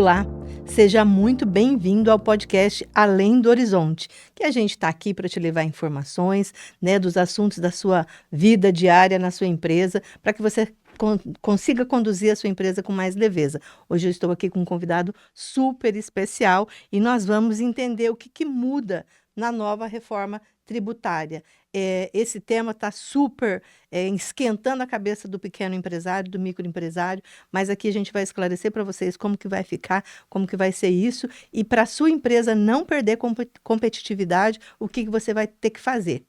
Olá, seja muito bem-vindo ao podcast Além do Horizonte, que a gente está aqui para te levar informações, né, dos assuntos da sua vida diária na sua empresa, para que você consiga conduzir a sua empresa com mais leveza. Hoje eu estou aqui com um convidado super especial e nós vamos entender o que muda na nova reforma tributária. Esse tema está super esquentando a cabeça do pequeno empresário, do microempresário, mas aqui a gente vai esclarecer para vocês como que vai ficar, como que vai ser isso, e para a sua empresa não perder competitividade, o que você vai ter que fazer.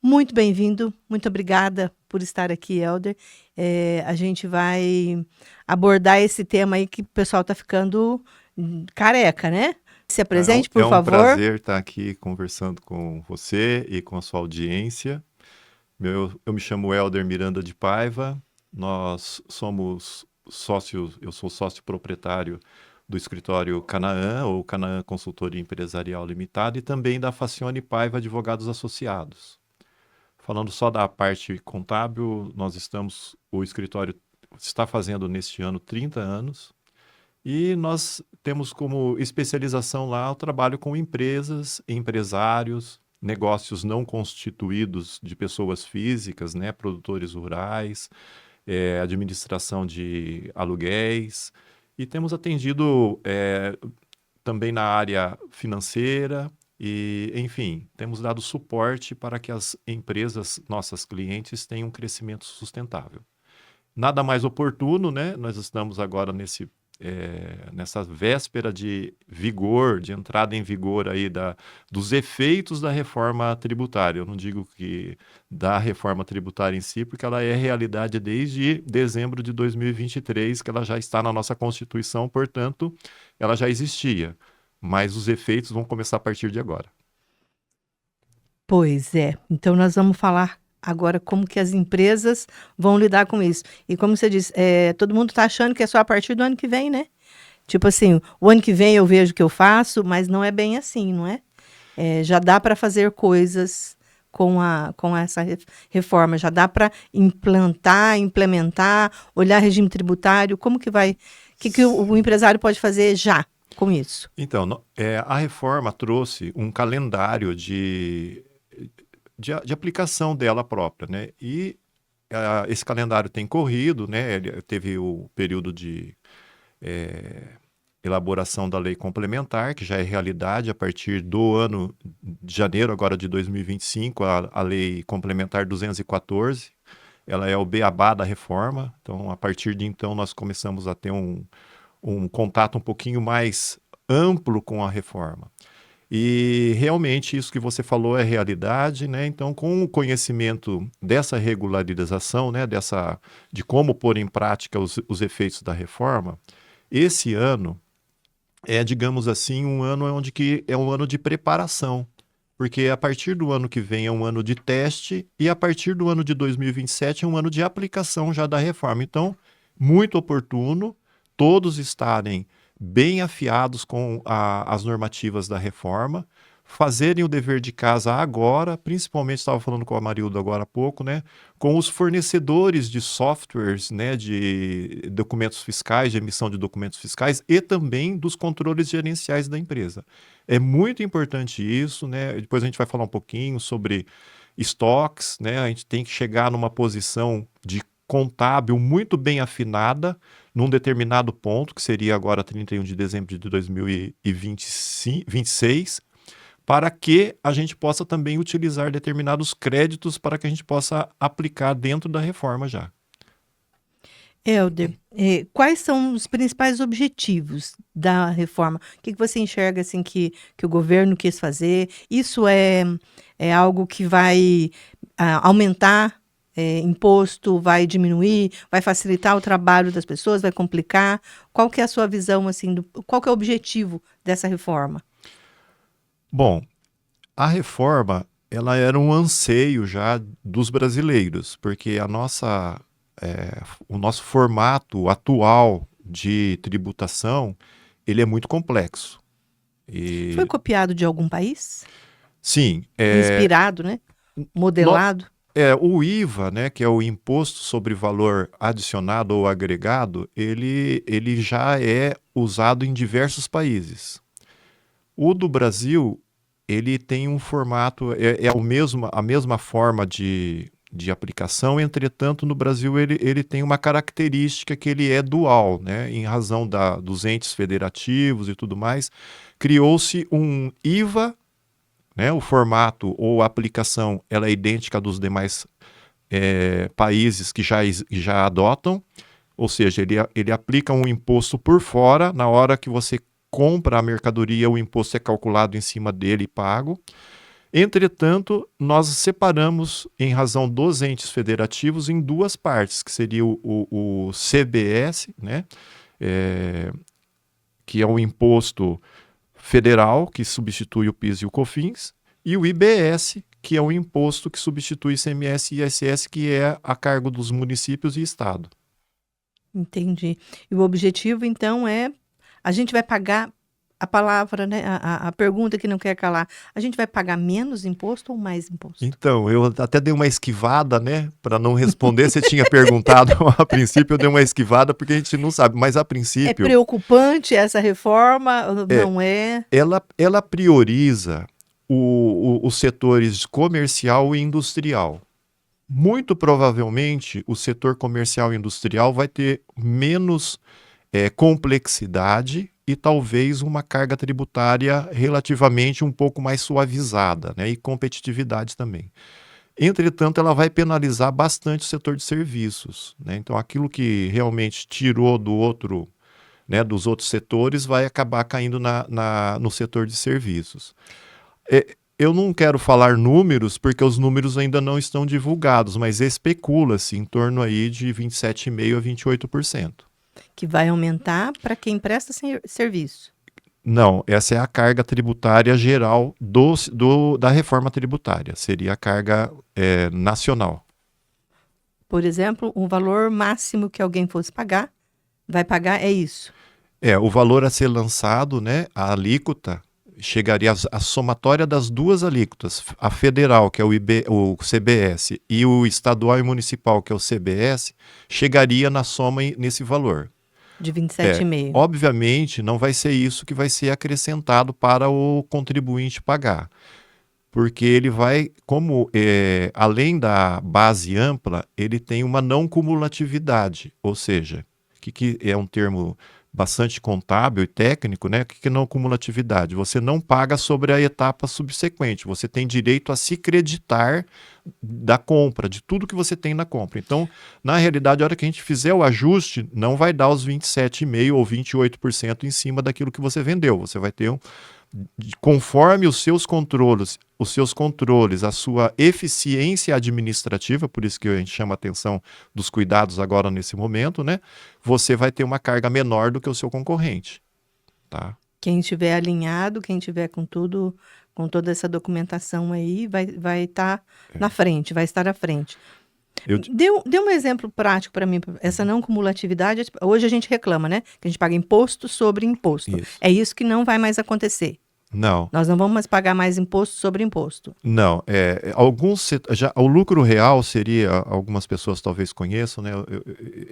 Muito bem-vindo, muito obrigada por estar aqui, Helder. A gente vai abordar esse tema aí que o pessoal está ficando careca, né? Se apresente, por favor. É um prazer estar aqui conversando com você e com a sua audiência. Eu me chamo Helder Miranda de Paiva, nós somos sócios, eu sou sócio proprietário do escritório Canaã, ou Canaã Consultoria Empresarial Limitada, e também da Facione Paiva Advogados Associados. Falando só da parte contábil, o escritório está fazendo neste ano 30 anos, e nós temos como especialização lá o trabalho com empresas, empresários, negócios não constituídos de pessoas físicas, né, produtores rurais, administração de aluguéis, e temos atendido também na área financeira e, enfim, temos dado suporte para que as empresas, nossas clientes, tenham um crescimento sustentável. Nada mais oportuno, né? Nós estamos agora nessa véspera de vigor, de entrada em vigor aí dos efeitos da reforma tributária. Eu não digo que da reforma tributária em si, porque ela é realidade desde dezembro de 2023, que ela já está na nossa Constituição, portanto, ela já existia. Mas os efeitos vão começar a partir de agora. Pois é. Então, nós vamos falar agora como que as empresas vão lidar com isso. E como você disse, todo mundo está achando que é só a partir do ano que vem, né? Tipo assim, o ano que vem eu vejo o que eu faço, mas não é bem assim, não é? Já dá para fazer coisas com essa reforma, já dá para implementar, olhar regime tributário, como que vai, que o empresário pode fazer já com isso? Então, a reforma trouxe um calendário de aplicação dela própria, né? E esse calendário tem corrido, né? Ele teve o período de elaboração da lei complementar, que já é realidade a partir do ano de janeiro agora de 2025, a lei complementar 214, ela é o beabá da reforma. Então, a partir de então, nós começamos a ter um contato um pouquinho mais amplo com a reforma. E realmente isso que você falou é realidade, né? Então, com o conhecimento dessa regularização, né, de como pôr em prática os efeitos da reforma, esse ano digamos assim, um ano que é um ano de preparação, porque a partir do ano que vem é um ano de teste e a partir do ano de 2027 é um ano de aplicação já da reforma. Então, muito oportuno todos estarem bem afiados com as normativas da reforma, fazerem o dever de casa agora, principalmente, estava falando com a Marilda agora há pouco, né, com os fornecedores de softwares, né, de documentos fiscais, de emissão de documentos fiscais e também dos controles gerenciais da empresa. É muito importante isso, né? Depois a gente vai falar um pouquinho sobre estoques, né? A gente tem que chegar numa posição de contábil muito bem afinada num determinado ponto, que seria agora 31 de dezembro de 2026, para que a gente possa também utilizar determinados créditos para que a gente possa aplicar dentro da reforma já. Helder, quais são os principais objetivos da reforma? O que você enxerga assim que o governo quis fazer? Isso é algo que vai aumentar imposto, vai diminuir, vai facilitar o trabalho das pessoas, vai complicar? Qual que é a sua visão, assim, qual que é o objetivo dessa reforma? Bom, a reforma, ela era um anseio já dos brasileiros, porque o nosso formato atual de tributação, ele é muito complexo. Foi copiado de algum país? Sim. Inspirado, né? Modelado? O IVA, né, que é o Imposto sobre Valor Adicionado ou Agregado, ele já é usado em diversos países. O do Brasil, ele tem um formato, a mesma forma de aplicação, entretanto, no Brasil ele tem uma característica que ele é dual, né, em razão dos entes federativos e tudo mais. Criou-se um IVA, né, o formato ou a aplicação ela é idêntica dos demais países que já adotam, ou seja, ele aplica um imposto por fora, na hora que você compra a mercadoria, o imposto é calculado em cima dele e pago. Entretanto, nós separamos, em razão dos entes federativos, em duas partes, que seria o CBS, né, que é o imposto federal, que substitui o PIS e o COFINS, e o IBS, que é o imposto que substitui ICMS e ISS, que é a cargo dos municípios e estado. Entendi. E o objetivo, então, a gente vai pagar a palavra, né? A pergunta que não quer calar. A gente vai pagar menos imposto ou mais imposto? Então, eu até dei uma esquivada, né, para não responder. Você tinha perguntado a princípio, eu dei uma esquivada porque a gente não sabe, mas a É princípio, preocupante essa reforma? Não é? ela prioriza os setores comercial e industrial. Muito provavelmente, o setor comercial e industrial vai ter menos complexidade e talvez uma carga tributária relativamente um pouco mais suavizada, né? E competitividade também. Entretanto, ela vai penalizar bastante o setor de serviços, né? Então, aquilo que realmente tirou do outro, né, dos outros setores vai acabar caindo no setor de serviços. Eu não quero falar números, porque os números ainda não estão divulgados, mas especula-se em torno aí de 27,5% a 28%. Que vai aumentar para quem presta serviço. Não, essa é a carga tributária geral da reforma tributária. Seria a carga nacional. Por exemplo, o valor máximo que alguém fosse pagar, vai pagar é isso. O valor a ser lançado, né, a alíquota, chegaria a somatória das duas alíquotas, a federal, que é o CBS, e o estadual e municipal, que é o CBS, chegaria na soma nesse valor. De 27,5%. Obviamente, não vai ser isso que vai ser acrescentado para o contribuinte pagar. Porque ele vai, além da base ampla, ele tem uma não cumulatividade, ou seja, que é um termo bastante contábil e técnico, né? O que é não cumulatividade? Você não paga sobre a etapa subsequente, você tem direito a se creditar da compra, de tudo que você tem na compra. Então, na realidade, a hora que a gente fizer o ajuste, não vai dar os 27,5% ou 28% em cima daquilo que você vendeu. Você vai ter conforme os seus controles, a sua eficiência administrativa, por isso que a gente chama a atenção dos cuidados agora nesse momento, né? Você vai ter uma carga menor do que o seu concorrente, tá? Quem estiver alinhado, quem estiver com tudo, com toda essa documentação aí, vai estar na frente, vai estar à frente. Dê um exemplo prático para mim, essa não cumulatividade. Hoje a gente reclama, né? Que a gente paga imposto sobre imposto. Isso. É isso que não vai mais acontecer. Não. Nós não vamos mais pagar mais imposto sobre imposto. Não. O lucro real seria, algumas pessoas talvez conheçam, né?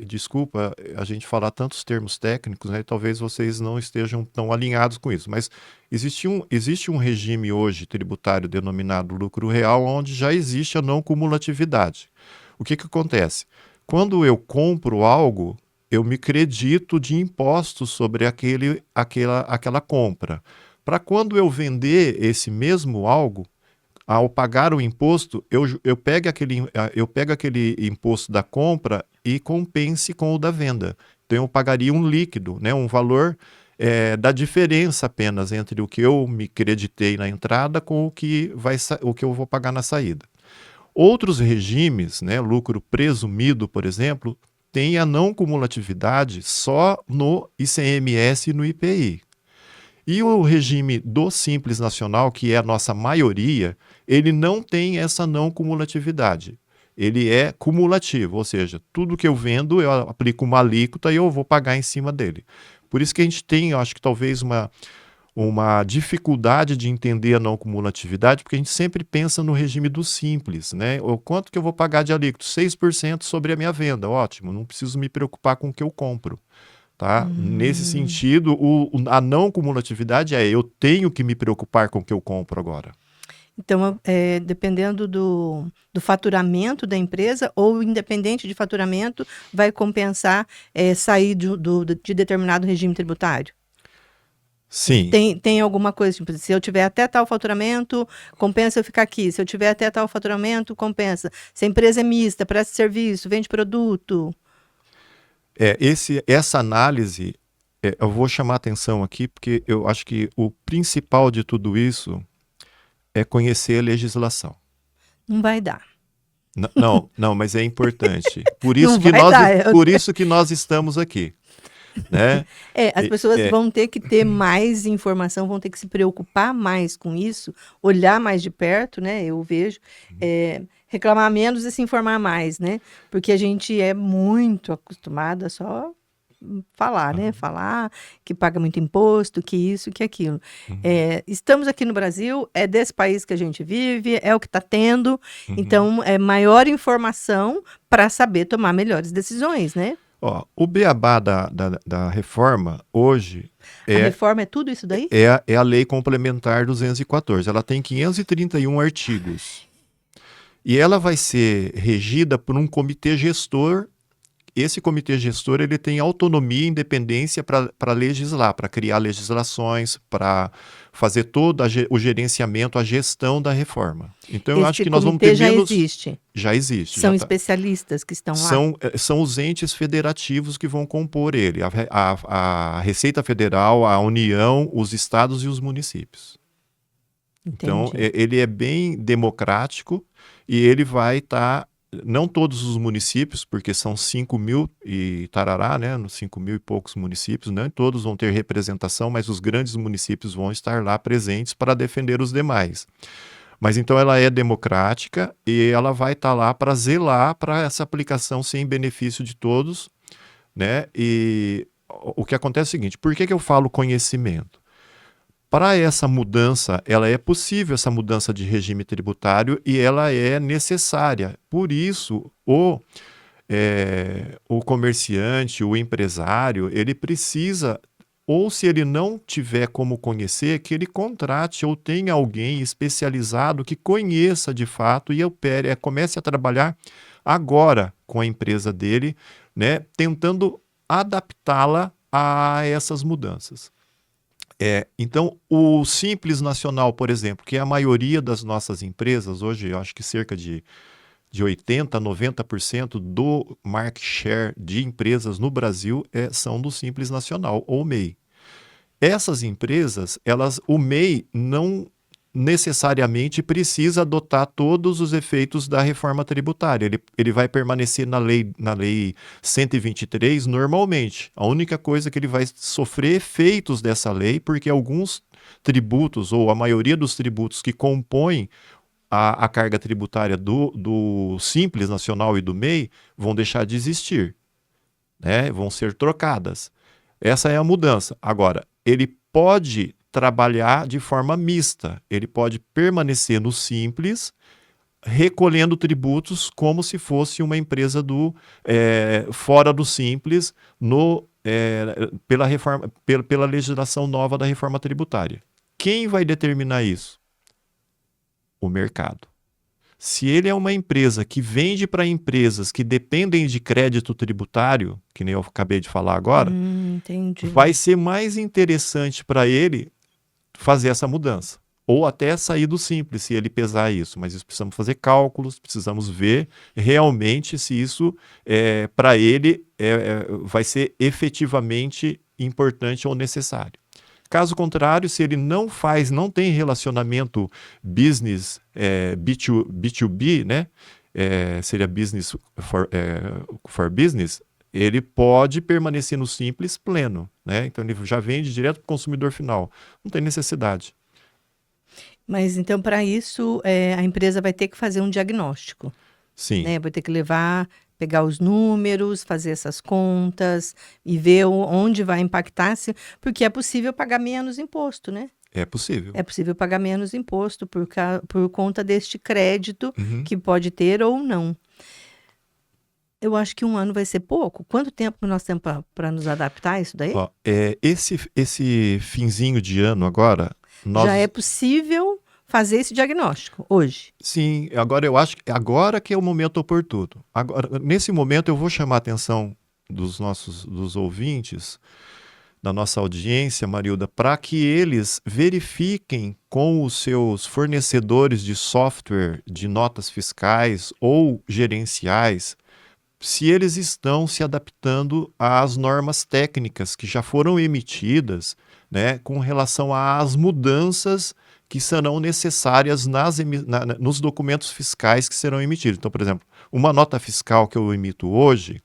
Desculpa a gente falar tantos termos técnicos, né? Talvez vocês não estejam tão alinhados com isso, mas existe um regime hoje tributário denominado lucro real, onde já existe a não cumulatividade. O que acontece? Quando eu compro algo, eu me credito de impostos sobre aquela compra. Para quando eu vender esse mesmo algo, ao pagar o imposto, eu pego aquele imposto da compra e compense com o da venda. Então eu pagaria um líquido, né, um valor da diferença apenas entre o que eu me creditei na entrada com o que eu vou pagar na saída. Outros regimes, né, lucro presumido, por exemplo, tem a não cumulatividade só no ICMS e no IPI. E o regime do Simples Nacional, que é a nossa maioria, ele não tem essa não cumulatividade. Ele é cumulativo, ou seja, tudo que eu vendo eu aplico uma alíquota e eu vou pagar em cima dele. Por isso que a gente tem, eu acho que talvez uma dificuldade de entender a não cumulatividade, porque a gente sempre pensa no regime do simples, né? O quanto que eu vou pagar de alíquota? 6% sobre a minha venda, ótimo, não preciso me preocupar com o que eu compro, tá? Nesse Hum. sentido, a não cumulatividade eu tenho que me preocupar com o que eu compro agora. Então, dependendo do faturamento da empresa, ou independente de faturamento, vai compensar sair de determinado regime tributário? Sim, Tem alguma coisa, tipo, se eu tiver até tal faturamento, compensa eu ficar aqui. Se eu tiver até tal faturamento, compensa. Se a empresa é mista, presta serviço, vende produto. essa análise, eu vou chamar atenção aqui, porque eu acho que o principal de tudo isso é conhecer a legislação. Não vai dar. Não, não, mas é importante. Não vai dar. Por isso que nós estamos aqui, né? As É, pessoas é, vão ter que ter mais informação, vão ter que se preocupar mais com isso, olhar mais de perto, né? Eu vejo, reclamar menos e se informar mais, né? Porque a gente é muito acostumado a só falar, né? Falar que paga muito imposto, que isso, que aquilo. uhum, Estamos aqui no Brasil, é desse país que a gente vive, é o que está tendo, uhum. então é maior informação para saber tomar melhores decisões, né? Ó, o beabá da reforma hoje A é, reforma é tudo isso daí? é a Lei Complementar 214. Ela tem 531 artigos. E ela vai ser regida por um comitê gestor. Esse comitê gestor ele tem autonomia e independência para legislar, para criar legislações, para fazer todo o gerenciamento, a gestão da reforma. Então, eu acho Esse que nós vamos ter comitê já menos. existe. Já existe, já São está. especialistas que estão lá. São os entes federativos que vão compor ele: a Receita Federal, a União, os estados e os municípios. Então, Entendi. ele é bem democrático e ele vai estar, não todos os municípios, porque são 5 mil e tarará, né? Nos 5 mil e poucos municípios, não todos vão ter representação, mas os grandes municípios vão estar lá presentes para defender os demais. Mas então ela é democrática e ela vai estar lá para zelar para essa aplicação ser em benefício de todos, né? E o que acontece é o seguinte: por que eu falo conhecimento? Para essa mudança, ela é possível, essa mudança de regime tributário, e ela é necessária. Por isso, o comerciante, o empresário, ele precisa, ou se ele não tiver como conhecer, que ele contrate ou tenha alguém especializado que conheça de fato e comece a trabalhar agora com a empresa dele, né, tentando adaptá-la a essas mudanças. Então, o Simples Nacional, por exemplo, que é a maioria das nossas empresas, hoje eu acho que cerca de 80% a 90% do market share de empresas no Brasil são do Simples Nacional, ou MEI. Essas empresas, o MEI não necessariamente precisa adotar todos os efeitos da reforma tributária. Ele vai permanecer na lei 123 normalmente. A única coisa que ele vai sofrer efeitos dessa lei, porque alguns tributos, ou a maioria dos tributos que compõem a carga tributária do Simples Nacional e do MEI vão deixar de existir, né? Vão ser trocadas. Essa é a mudança. Agora, ele pode trabalhar de forma mista. Ele pode permanecer no Simples, recolhendo tributos como se fosse uma empresa fora do Simples, pela legislação nova da reforma tributária. Quem vai determinar isso? O mercado. Se ele é uma empresa que vende para empresas que dependem de crédito tributário, que nem eu acabei de falar agora, Entendi. vai ser mais interessante para ele fazer essa mudança. Ou até sair do Simples, se ele pesar isso. Mas precisamos fazer cálculos, precisamos ver realmente se isso, para ele, vai ser efetivamente importante ou necessário. Caso contrário, se ele não tem relacionamento business, B2B, né? Seria business for business, ele pode permanecer no Simples pleno, né? Então ele já vende direto para o consumidor final. Não tem necessidade. Mas então, para isso, a empresa vai ter que fazer um diagnóstico, Sim. né? Vai ter que levar pegar os números, fazer essas contas e ver onde vai impactar, porque é possível pagar menos imposto, né? É possível. É possível pagar menos imposto por conta deste crédito Uhum. que pode ter ou não. Eu acho que 1 ano vai ser pouco. Quanto tempo nós temos para nos adaptar a isso daí? Ó, esse finzinho de ano agora, Já é possível fazer esse diagnóstico hoje. Sim, agora eu acho que agora que é o momento oportuno. Agora, nesse momento eu vou chamar a atenção dos ouvintes, da nossa audiência, Marilda, para que eles verifiquem com os seus fornecedores de software de notas fiscais ou gerenciais se eles estão se adaptando às normas técnicas que já foram emitidas, né, com relação às mudanças que serão necessárias nos documentos fiscais que serão emitidos. Então, por exemplo, uma nota fiscal que eu emito hoje,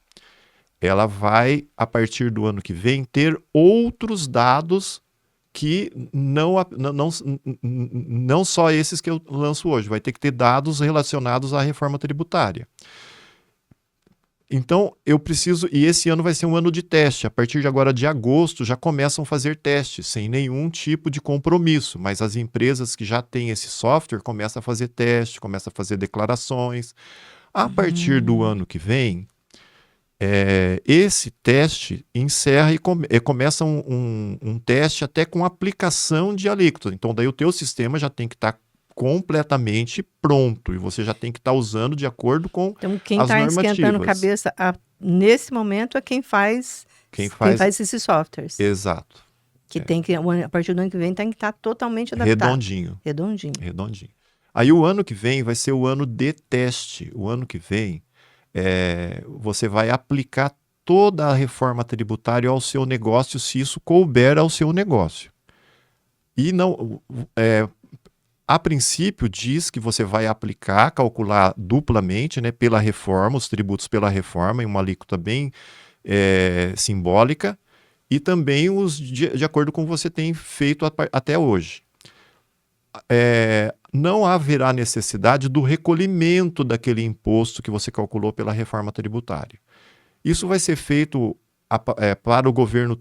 ela vai, a partir do ano que vem, ter outros dados que não só esses que eu lanço hoje, vai ter que ter dados relacionados à reforma tributária. Então, eu preciso, e esse ano vai ser um ano de teste, a partir de agora de agosto já começam a fazer testes, sem nenhum tipo de compromisso, mas as empresas que já têm esse software começam a fazer teste, começam a fazer declarações. A partir do ano que vem, esse teste encerra e começa um teste até com aplicação de alíquota. Então, daí o teu sistema já tem que estar completamente pronto e você já tem que estar usando de acordo com Então, quem as está normativas. esquentando cabeça nesse momento é quem faz esses softwares. Exato. Que tem que, a partir do ano que vem, tem que estar totalmente adaptado. Redondinho. Aí o ano que vem vai ser o ano de teste. O ano que vem você vai aplicar toda a reforma tributária ao seu negócio, se isso couber ao seu negócio. E não... a princípio diz que você vai calcular duplamente, né, pela reforma, os tributos pela reforma, em uma alíquota bem simbólica, e também os de acordo com o que você tem feito até hoje. Não haverá necessidade do recolhimento daquele imposto que você calculou pela reforma tributária. Isso vai ser feito para o governo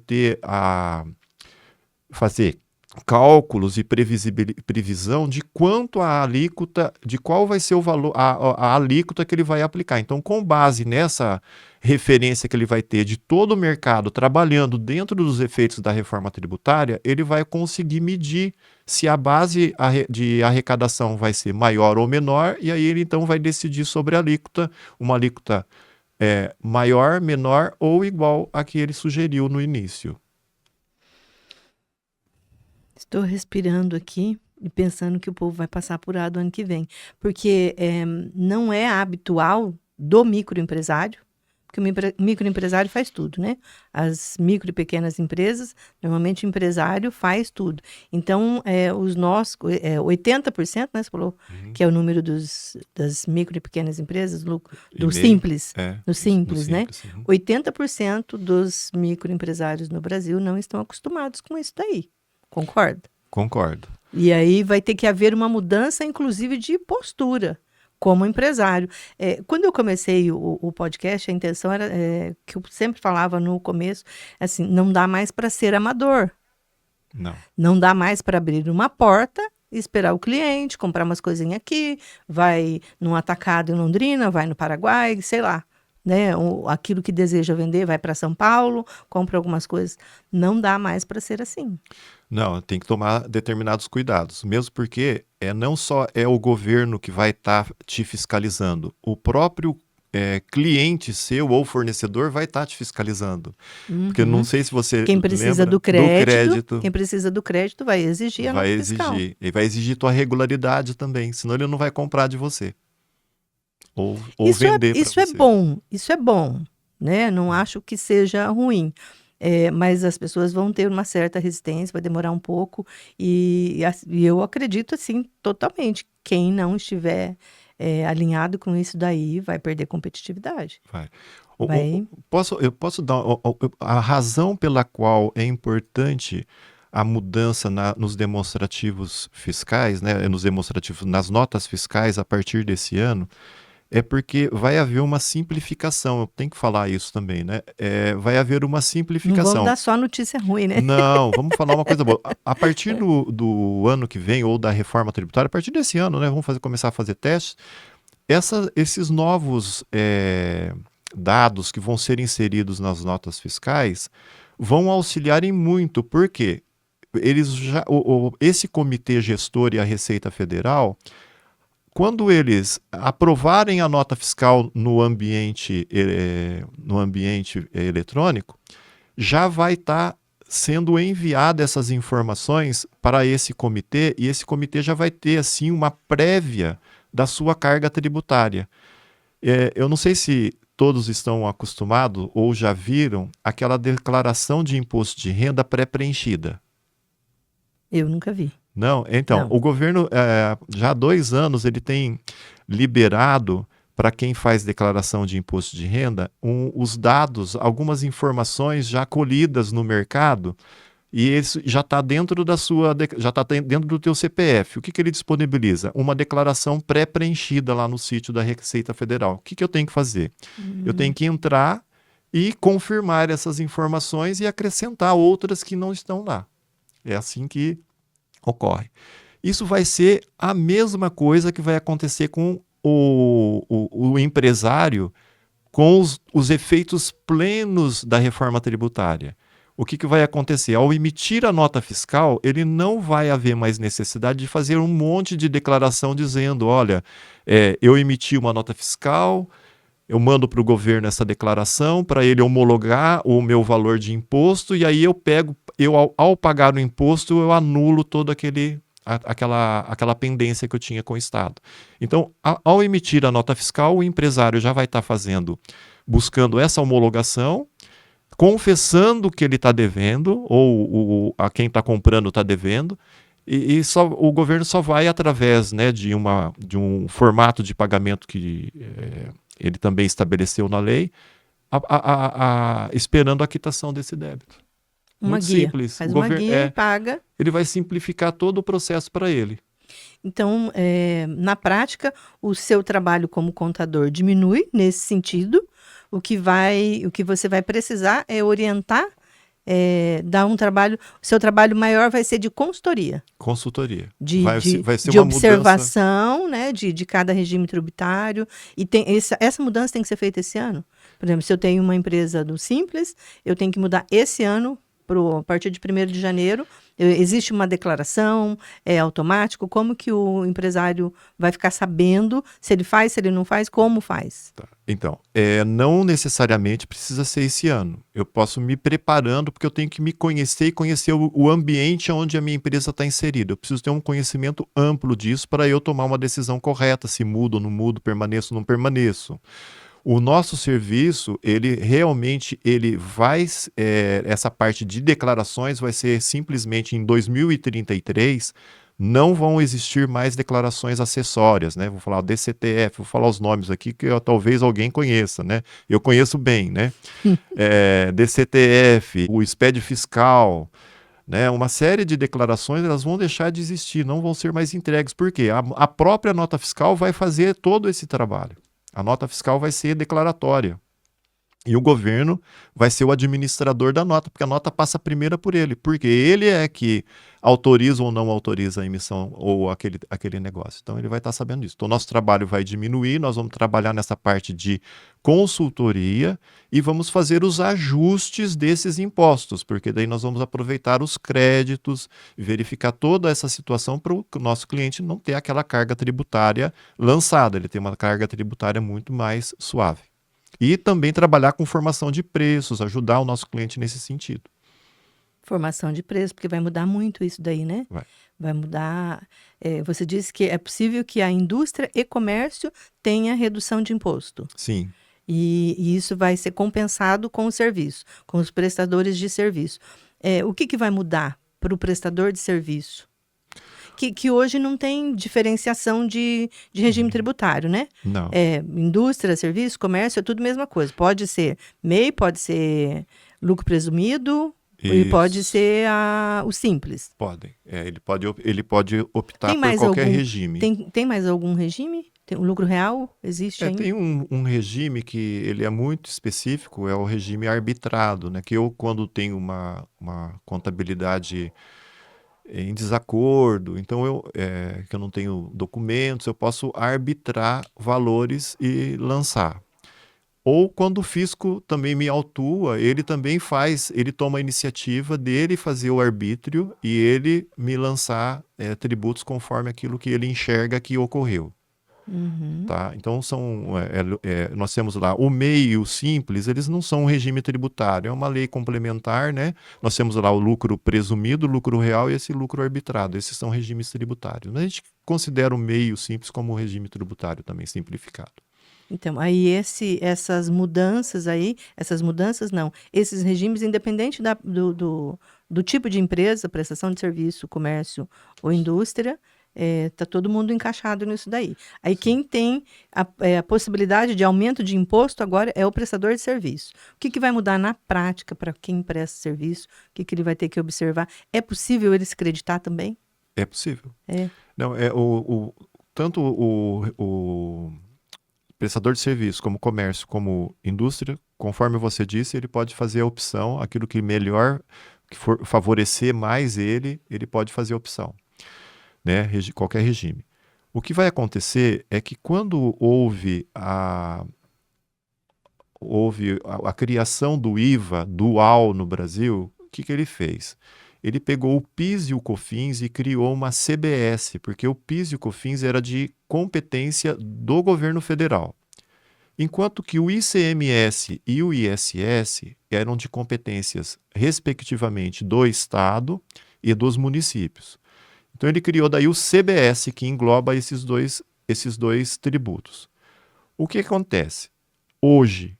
fazer cálculos e previsão de quanto a alíquota, de qual vai ser o valor, a alíquota que ele vai aplicar. Então, com base nessa referência que ele vai ter de todo o mercado trabalhando dentro dos efeitos da reforma tributária, ele vai conseguir medir se a base de arrecadação vai ser maior ou menor, e aí ele então vai decidir sobre a alíquota, uma alíquota maior, menor ou igual a que ele sugeriu no início. Estou respirando aqui e pensando que o povo vai passar apurado ano que vem. Porque não é habitual do microempresário, porque o microempresário faz tudo, né? As micro e pequenas empresas, normalmente o empresário faz tudo. Então, os nossos, 80%, né, você falou, que é o número das micro e pequenas empresas, do simples, no simples, né? 80% dos microempresários no Brasil não estão acostumados com isso daí. Concorda? Concordo. E aí vai ter que haver uma mudança, inclusive, de postura como empresário. Quando eu comecei o podcast, a intenção era que eu sempre falava no começo, assim, não dá mais para ser amador. Não dá mais para abrir uma porta, esperar o cliente, comprar umas coisinhas aqui, vai num atacado em Londrina, vai no Paraguai, sei lá. Né? Aquilo que deseja vender vai para São Paulo, compra algumas coisas. Não dá mais para ser assim. Não, tem que tomar determinados cuidados, mesmo porque não só é o governo que vai estar te fiscalizando, o próprio cliente seu ou fornecedor vai estar te fiscalizando. Porque não sei se você quem precisa lembra do crédito, quem precisa do crédito vai exigir a nota fiscal. Ele vai exigir tua regularidade também, senão ele não vai comprar de você. Ou vender para você. Isso é bom, né? Não acho que seja ruim. Mas as pessoas vão ter uma certa resistência, vai demorar um pouco, e eu acredito, assim, totalmente, quem não estiver alinhado com isso daí vai perder competitividade. Eu posso dar a razão pela qual é importante a mudança nos demonstrativos fiscais, né, nas notas fiscais a partir desse ano, É porque vai haver uma simplificação, eu tenho que falar isso também, né? Vai haver uma Não vamos simplificação. dar só notícia ruim, né? Não, vamos falar uma coisa boa. A partir do ano que vem, ou da reforma tributária, a partir desse ano, né? Vamos começar a fazer testes. Esses novos dados que vão ser inseridos nas notas fiscais vão auxiliar em muito, porque esse comitê gestor e a Receita Federal, quando eles aprovarem a nota fiscal no ambiente eletrônico, já vai estar sendo enviada essas informações para esse comitê, e esse comitê já vai ter assim uma prévia da sua carga tributária. Eu não sei se todos estão acostumados ou já viram aquela declaração de imposto de renda pré-preenchida. Eu nunca vi. Não? Então, Não. o governo, já há 2 anos, ele tem liberado para quem faz declaração de imposto de renda os dados, algumas informações já colhidas no mercado, e isso já está dentro já está dentro do teu CPF. O que ele disponibiliza? Uma declaração pré-preenchida lá no sítio da Receita Federal. O que eu tenho que fazer? Eu tenho que entrar e confirmar essas informações e acrescentar outras que não estão lá. É assim que ocorre. Isso vai ser a mesma coisa que vai acontecer com o empresário com os efeitos plenos da reforma tributária. O que vai acontecer? Ao emitir a nota fiscal, ele não vai haver mais necessidade de fazer um monte de declaração dizendo, olha, eu emiti uma nota fiscal, eu mando para o governo essa declaração para ele homologar o meu valor de imposto, e aí ao pagar o imposto, eu anulo todo aquela pendência que eu tinha com o Estado. Então, ao emitir a nota fiscal, o empresário já vai estar buscando essa homologação, confessando que ele está devendo, ou a quem está comprando está devendo, e o governo só vai através, né, de um formato de pagamento que ele também estabeleceu na lei, esperando a quitação desse débito. Uma Muito guia. simples. Faz uma guia e paga. Ele vai simplificar todo o processo para ele. Então, na prática, o seu trabalho como contador diminui nesse sentido. O que você vai precisar é orientar, dar um trabalho. O seu trabalho maior vai ser de consultoria. Consultoria. Vai ser de uma observação, mudança, né, de cada regime tributário. E essa mudança tem que ser feita esse ano. Por exemplo, se eu tenho uma empresa do Simples, eu tenho que mudar esse ano, a partir de 1º de janeiro. Existe uma declaração, é automático? Como que o empresário vai ficar sabendo se ele faz, se ele não faz, como faz? Tá. Então, não necessariamente precisa ser esse ano. Eu posso me preparando, porque eu tenho que me conhecer e conhecer o ambiente onde a minha empresa está inserida. Eu preciso ter um conhecimento amplo disso para eu tomar uma decisão correta, se mudo ou não mudo, permaneço ou não permaneço. O nosso serviço, ele vai, essa parte de declarações vai ser simplesmente em 2033, não vão existir mais declarações acessórias, né? Vou falar o DCTF, vou falar os nomes aqui que talvez alguém conheça, né? Eu conheço bem, né? DCTF, o SPED fiscal, né? Uma série de declarações, elas vão deixar de existir, não vão ser mais entregues. Por quê? A própria nota fiscal vai fazer todo esse trabalho. A nota fiscal vai ser declaratória. E o governo vai ser o administrador da nota, porque a nota passa primeiro por ele, porque ele é que autoriza ou não autoriza a emissão ou aquele negócio. Então, ele vai estar sabendo disso. Então, nosso trabalho vai diminuir, nós vamos trabalhar nessa parte de consultoria e vamos fazer os ajustes desses impostos, porque daí nós vamos aproveitar os créditos, verificar toda essa situação para o nosso cliente não ter aquela carga tributária lançada, ele tem uma carga tributária muito mais suave. E também trabalhar com formação de preços, ajudar o nosso cliente nesse sentido. Formação de preço, porque vai mudar muito isso daí, né? Vai mudar. Você disse que é possível que a indústria e comércio tenha redução de imposto. Sim. E isso vai ser compensado com o serviço, com os prestadores de serviço. O que vai mudar para o prestador de serviço? Que hoje não tem diferenciação de regime tributário, né? Não. Indústria, serviço, comércio, é tudo a mesma coisa. Pode ser MEI, pode ser lucro presumido, E pode Isso. ser o simples. Podem. Ele pode optar Tem por mais qualquer algum, regime. tem mais algum regime? O lucro real existe ainda? Tem um regime que ele é muito específico, é o regime arbitrado, né? Que eu, quando tenho uma contabilidade em desacordo, então que eu não tenho documentos, eu posso arbitrar valores e lançar. Ou quando o fisco também me autua, ele também ele toma a iniciativa dele fazer o arbítrio e ele me lançar tributos conforme aquilo que ele enxerga que ocorreu. Uhum. Tá? Então nós temos lá o MEI e o Simples, eles não são um regime tributário, é uma lei complementar, né? Nós temos lá o lucro presumido, o lucro real e esse lucro arbitrado. Esses são regimes tributários. Mas a gente considera o MEI e o Simples como um regime tributário também simplificado. Então, aí essas mudanças não, esses regimes, independente do tipo de empresa, prestação de serviço, comércio ou indústria, tá todo mundo encaixado nisso daí. Aí quem tem a possibilidade de aumento de imposto agora é o prestador de serviço. O que vai mudar na prática para quem presta serviço? O que ele vai ter que observar? É possível ele se creditar também? É possível. É. Não, tanto o prestador de serviço, como comércio, como indústria, conforme você disse, ele pode fazer a opção, aquilo que melhor, que for favorecer mais ele pode fazer a opção, né? Qualquer regime. O que vai acontecer é que quando houve a criação do IVA dual no Brasil, o que ele fez? Ele pegou o PIS e o COFINS e criou uma CBS, porque o PIS e o COFINS era de competência do governo federal, enquanto que o ICMS e o ISS eram de competências, respectivamente, do Estado e dos municípios. Então ele criou daí o CBS, que engloba esses dois tributos. O que acontece? Hoje,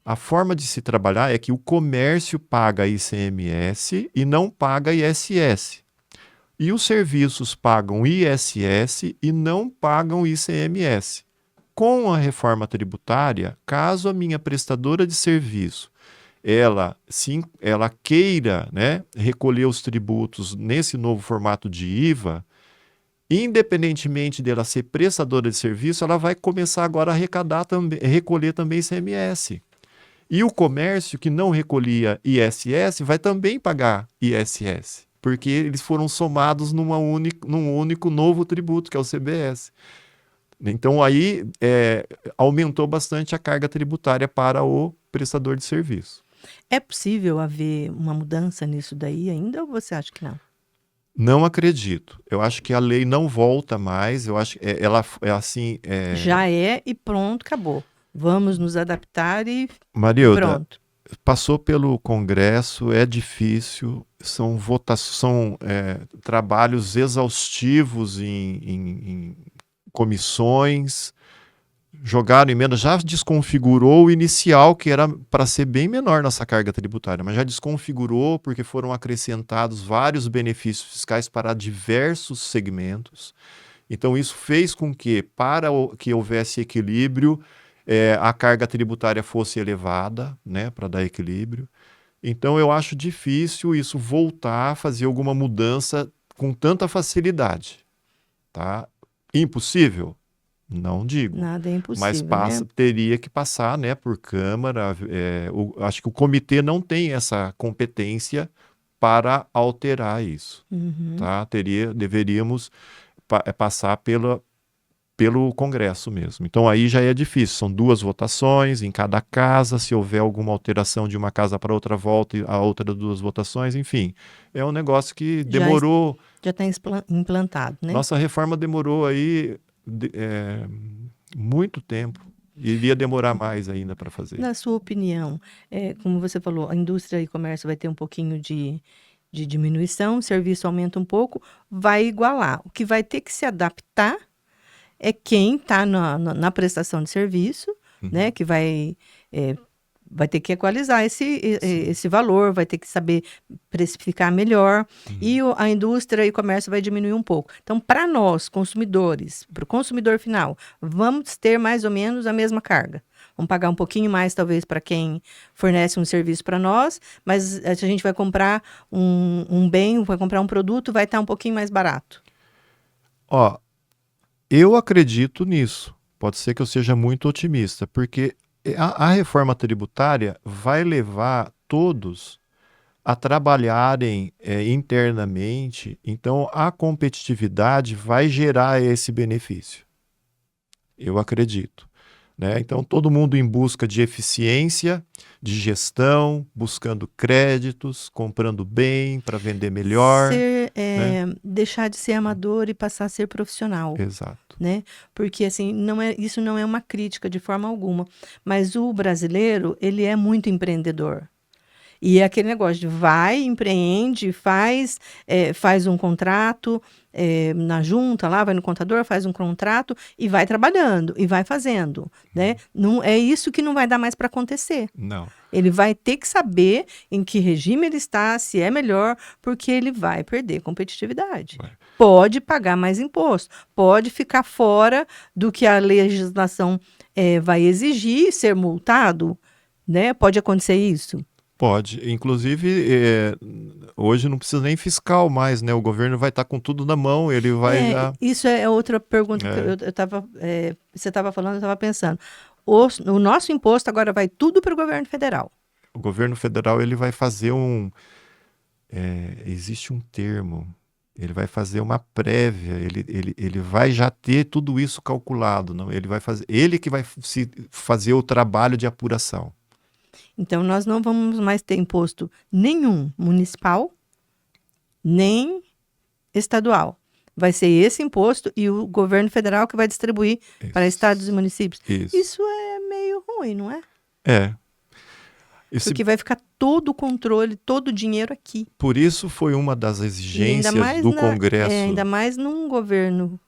a forma de se trabalhar é que o comércio paga ICMS e não paga ISS. E os serviços pagam ISS e não pagam ICMS. Com a reforma tributária, caso a minha prestadora de serviço ela queira, né, recolher os tributos nesse novo formato de IVA, independentemente dela ser prestadora de serviço, ela vai começar agora a recolher também ICMS. E o comércio que não recolhia ISS vai também pagar ISS, porque eles foram somados num único novo tributo, que é o CBS. Então aí aumentou bastante a carga tributária para o prestador de serviço. É possível haver uma mudança nisso daí ainda ou você acha que não? Não acredito. Eu acho que a lei não volta mais. Eu acho que ela é assim. Já é e pronto, acabou. Vamos nos adaptar e Marilda, pronto. passou pelo Congresso, é difícil, são trabalhos exaustivos em comissões, jogaram emenda, já desconfigurou o inicial, que era para ser bem menor nossa carga tributária, mas já desconfigurou porque foram acrescentados vários benefícios fiscais para diversos segmentos. Então, isso fez com que, que houvesse equilíbrio, a carga tributária fosse elevada, né, para dar equilíbrio. Então, eu acho difícil isso voltar a fazer alguma mudança com tanta facilidade. Tá? Impossível? Não digo. Nada é Mas impossível, né? teria que passar, né, por Câmara. Acho que o comitê não tem essa competência para alterar isso. Uhum. Tá? Deveríamos passar pelo Congresso mesmo. Então aí já é difícil, são 2 votações em cada casa, se houver alguma alteração de uma casa para outra, volta a outra 2 votações, enfim. É um negócio que demorou... Já está implantado, né? Nossa reforma demorou aí muito tempo. Iria demorar mais ainda para fazer. Na sua opinião, como você falou, a indústria e comércio vai ter um pouquinho de diminuição, o serviço aumenta um pouco, vai igualar. O que vai ter que se adaptar é quem está na prestação de serviço, né? Que vai ter que equalizar esse valor, vai ter que saber precificar melhor, e a indústria e o comércio vai diminuir um pouco. Então, para nós, consumidores, para o consumidor final, vamos ter mais ou menos a mesma carga. Vamos pagar um pouquinho mais, talvez, para quem fornece um serviço para nós, mas se a gente vai comprar um bem, vai comprar um produto, vai estar um pouquinho mais barato. Ó, eu acredito nisso. Pode ser que eu seja muito otimista, porque a reforma tributária vai levar todos a trabalharem internamente, então a competitividade vai gerar esse benefício. Eu acredito. Né? Então, todo mundo em busca de eficiência, de gestão, buscando créditos, comprando bem para vender melhor. Né? Deixar de ser amador e passar a ser profissional. Exato. Né? Porque assim, isso não é uma crítica de forma alguma, mas o brasileiro, ele é muito empreendedor. E é aquele negócio de vai, empreende, faz um contrato na junta, lá vai no contador, faz um contrato e vai trabalhando, e vai fazendo. Né? Não, é isso que não vai dar mais para acontecer. Não. Ele vai ter que saber em que regime ele está, se é melhor, porque ele vai perder competitividade. Pode pagar mais imposto, pode ficar fora do que a legislação vai exigir, ser multado. Né? Pode acontecer isso? Pode. Inclusive, hoje não precisa nem fiscal mais, né? O governo vai estar com tudo na mão, ele vai já... Isso é outra pergunta que você estava falando, eu estava pensando. O nosso imposto agora vai tudo para o governo federal. O governo federal ele vai fazer existe um termo, ele vai fazer uma prévia, ele vai já ter tudo isso calculado, não? Ele que vai fazer o trabalho de apuração. Então, nós não vamos mais ter imposto nenhum municipal, nem estadual. Vai ser esse imposto e o governo federal que vai distribuir para estados e municípios. Isso é meio ruim, não é? Porque vai ficar todo o controle, todo o dinheiro aqui. Por isso foi uma das exigências do Congresso. Ainda mais num governo...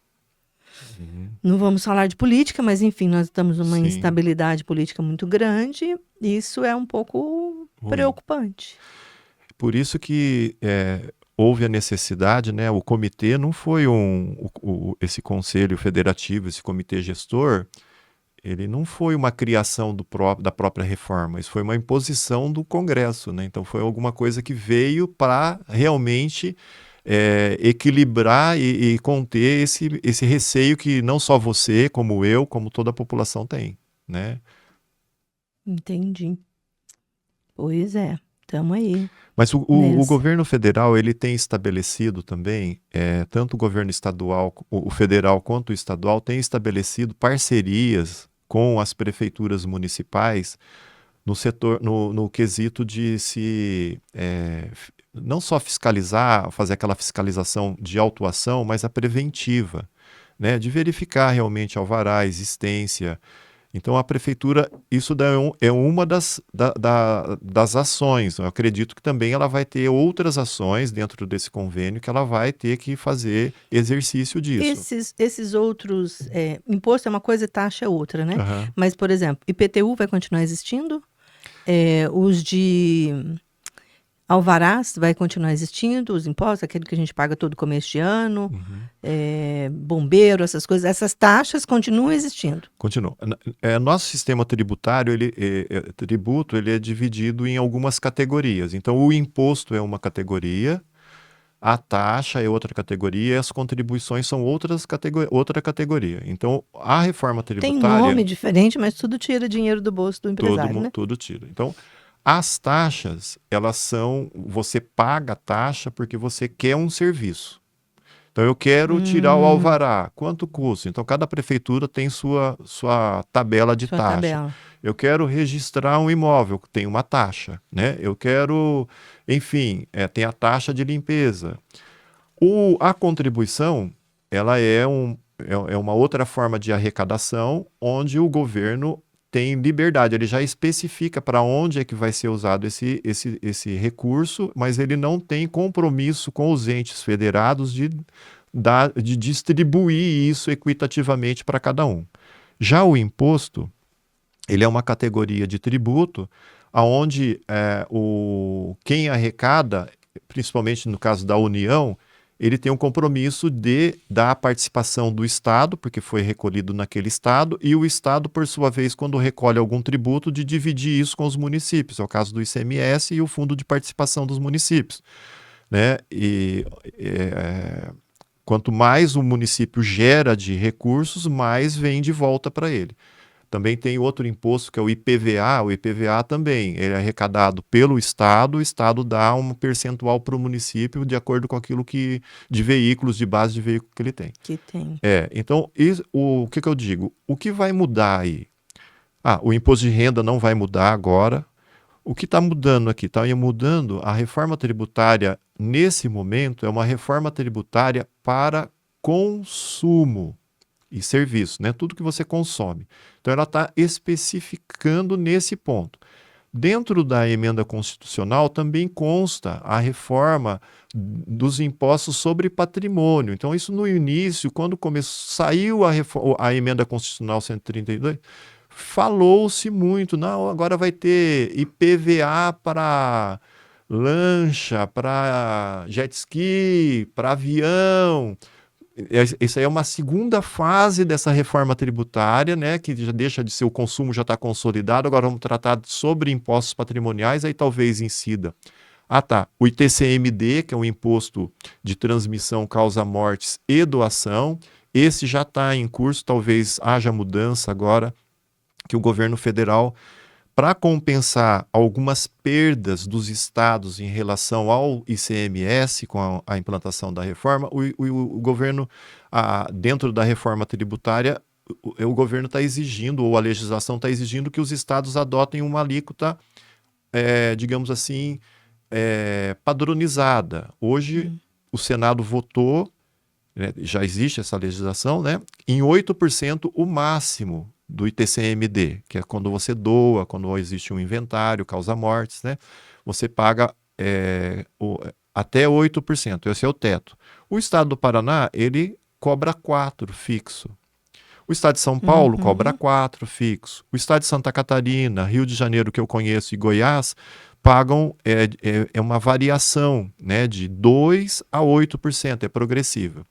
Não vamos falar de política, mas enfim, nós estamos numa instabilidade política muito grande. Isso é um pouco preocupante. Por isso que houve a necessidade, né? O comitê não foi esse conselho federativo, esse comitê gestor, ele não foi uma criação da própria reforma, isso foi uma imposição do Congresso, né? Então foi alguma coisa que veio para realmente equilibrar e conter esse receio que não só você, como eu, como toda a população tem, né? Entendi. Pois é, estamos aí. Mas o governo federal ele tem estabelecido também, tanto o governo estadual, o federal quanto o estadual, tem estabelecido parcerias com as prefeituras municipais no setor, no quesito de se não só fiscalizar, fazer aquela fiscalização de autuação, mas a preventiva, né, de verificar realmente alvará, existência. Então a prefeitura, isso é uma das ações. Eu acredito que também ela vai ter outras ações dentro desse convênio que ela vai ter que fazer exercício disso. Esses outros, imposto é uma coisa e taxa é outra, né? Uhum. Mas, por exemplo, IPTU vai continuar existindo? Os de alvarás vai continuar existindo, os impostos, aquele que a gente paga todo começo de ano, bombeiro, essas coisas, essas taxas continuam existindo. Continua. Nosso sistema tributário, tributo, ele é dividido em algumas categorias. Então, o imposto é uma categoria, a taxa é outra categoria e as contribuições são outra categoria. Então, a reforma tributária... Tem nome diferente, mas tudo tira dinheiro do bolso do empresário, né? Tudo tira. Então, as taxas, elas são... Você paga a taxa porque você quer um serviço. Então, eu quero tirar o alvará. Quanto custa? Então, cada prefeitura tem sua tabela de taxa. Tabela. Eu quero registrar um imóvel, tem uma taxa. Né? Eu quero... Enfim, tem a taxa de limpeza. A contribuição, ela é uma outra forma de arrecadação, onde o governo tem liberdade. Ele já especifica para onde é que vai ser usado esse recurso, mas ele não tem compromisso com os entes federados de distribuir isso equitativamente para cada um. Já o imposto, ele é uma categoria de tributo, onde quem arrecada, principalmente no caso da União, ele tem um compromisso da participação do Estado, porque foi recolhido naquele Estado, e o Estado, por sua vez, quando recolhe algum tributo, de dividir isso com os municípios, é o caso do ICMS e o Fundo de Participação dos Municípios, né? Quanto mais o município gera de recursos, mais vem de volta para ele. Também tem outro imposto que é o IPVA. O IPVA também ele é arrecadado pelo Estado. O Estado dá um percentual para o município de acordo com aquilo de veículos, de base de veículo que ele tem. Que tem. Então, o que eu digo? O que vai mudar aí? O imposto de renda não vai mudar agora. O que está mudando aqui? Está mudando a reforma tributária nesse momento, é uma reforma tributária para consumo e serviço, né? Tudo que você consome. Então, ela está especificando nesse ponto. Dentro da emenda constitucional também consta a reforma dos impostos sobre patrimônio. Então, isso no início, quando saiu a emenda constitucional 132, falou-se muito, não, agora vai ter IPVA para lancha, para jet ski, para avião. Isso aí é uma segunda fase dessa reforma tributária, né, que já deixa de ser o consumo, já está consolidado, agora vamos tratar sobre impostos patrimoniais, aí talvez incida. O ITCMD, que é o Imposto de Transmissão, Causa Mortes e Doação, esse já está em curso, talvez haja mudança agora, que o governo federal, para compensar algumas perdas dos estados em relação ao ICMS, com a implantação da reforma, o governo, dentro da reforma tributária, o governo está exigindo, ou a legislação está exigindo, que os estados adotem uma alíquota, digamos assim, padronizada. Hoje, o Senado votou, né, já existe essa legislação, né, em 8% o máximo do ITCMD, que é quando você doa, quando existe um inventário, causa mortes, né? Você paga até 8%, esse é o teto. O estado do Paraná, ele cobra 4% fixo. O estado de São Paulo cobra 4% fixo. O estado de Santa Catarina, Rio de Janeiro, que eu conheço, e Goiás, pagam uma variação, né, de 2% a 8%, é progressiva.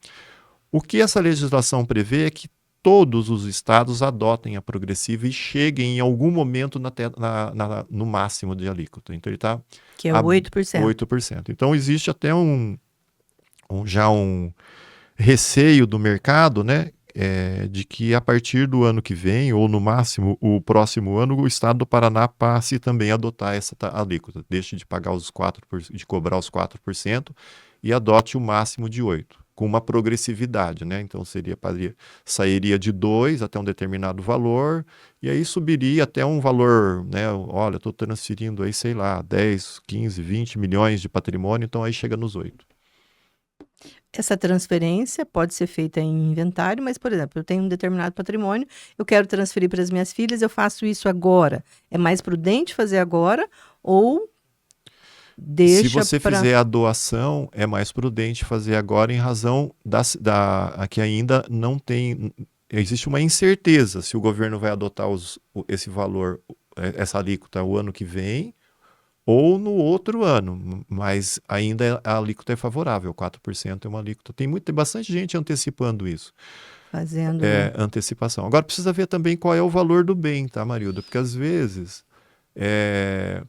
O que essa legislação prevê é que todos os estados adotem a progressiva e cheguem em algum momento no máximo de alíquota. Então, ele está... Que é 8%. 8%. Então, existe até já um receio do mercado, né, de que a partir do ano que vem, ou no máximo o próximo ano, o estado do Paraná passe também a adotar essa alíquota. Deixe de pagar de cobrar os 4% e adote o máximo de 8%. Com uma progressividade, né? Então sairia de 2 até um determinado valor, e aí subiria até um valor, né? Olha, estou transferindo aí, sei lá, 10, 15, 20 milhões de patrimônio, então aí chega nos 8. Essa transferência pode ser feita em inventário, mas, por exemplo, eu tenho um determinado patrimônio, eu quero transferir para as minhas filhas, eu faço isso agora. É mais prudente fazer agora ou... Se você fizer a doação, é mais prudente fazer agora em razão que ainda não tem... Existe uma incerteza se o governo vai adotar esse valor, essa alíquota, o ano que vem ou no outro ano, mas ainda a alíquota é favorável, 4% é uma alíquota. Tem bastante gente antecipando isso. Fazendo... antecipação. Agora precisa ver também qual é o valor do bem, tá, Marilda? Porque às vezes...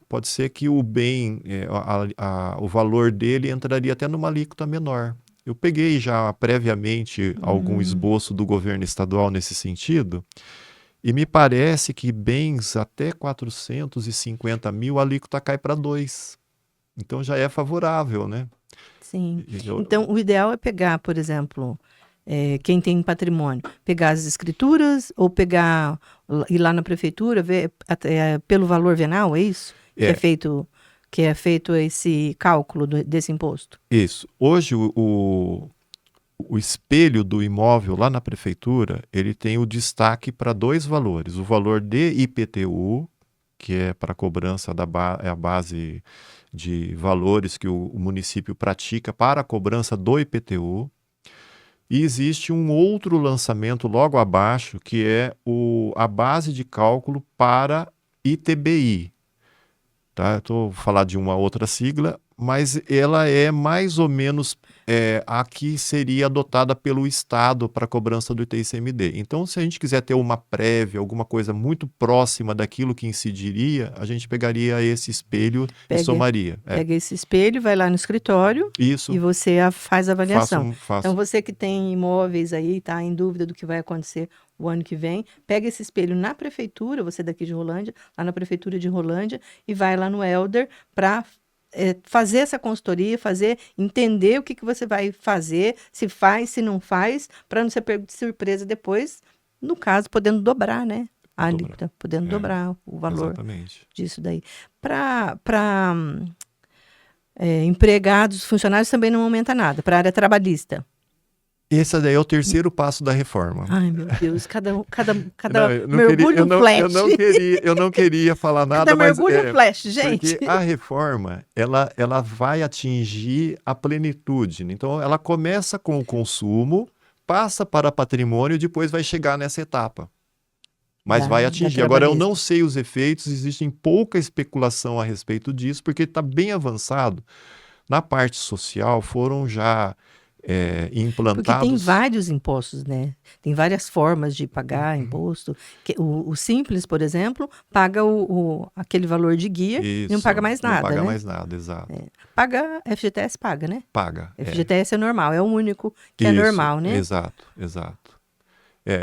pode ser que o bem, o valor dele entraria até numa alíquota menor. Eu peguei já previamente algum esboço do governo estadual nesse sentido, e me parece que bens até 450 mil, a alíquota cai para 2%. Então já é favorável, né? Sim. Então, o ideal é pegar, por exemplo... quem tem patrimônio, pegar as escrituras ou ir lá na prefeitura, ver pelo valor venal, é isso? Que é feito esse cálculo desse imposto? Isso. Hoje, o espelho do imóvel lá na prefeitura, ele tem o destaque para 2 valores. O valor de IPTU, que é para a cobrança é a base de valores que o município pratica para a cobrança do IPTU. E existe um outro lançamento logo abaixo, que é a base de cálculo para ITBI. Tá? Vou falar de uma outra sigla, mas ela é mais ou menos a que seria adotada pelo Estado para cobrança do ITI-CMD. Então, se a gente quiser ter uma prévia, alguma coisa muito próxima daquilo que incidiria, a gente pegaria esse espelho e Pega, somaria. pega esse espelho, vai lá no escritório e Isso, você faz a avaliação. Então, faço. você que tem imóveis aí, tá em dúvida do que vai acontecer o ano que vem, pega esse espelho na prefeitura, você daqui de Rolândia, lá na prefeitura de Rolândia, e vai lá no Elder para fazer essa consultoria, entender o que você vai fazer, se faz, se não faz, para não ser pego de surpresa depois, no caso, podendo dobrar, né? A alíquota, podendo dobrar o valor Exatamente. disso daí. Para empregados, funcionários também não aumenta nada. Para a área trabalhista. Esse daí é o terceiro passo da reforma. Ai, meu Deus, cada Não, eu não mergulho flash. Eu não queria falar nada, Cada mas mergulho flash, gente. porque a reforma, ela vai atingir a plenitude. Então, ela começa com o consumo, passa para patrimônio e depois vai chegar nessa etapa. Mas vai atingir. Agora, eu não sei os efeitos, existe pouca especulação a respeito disso, porque está bem avançado. Na parte social, foram já implantados... Porque tem vários impostos, né? Tem várias formas de pagar imposto. O Simples, por exemplo, paga aquele valor de guia e não paga mais nada, não paga né? mais nada, exato. Paga, FGTS paga, né? Paga. FGTS é normal, é o único que é normal, né? Exato.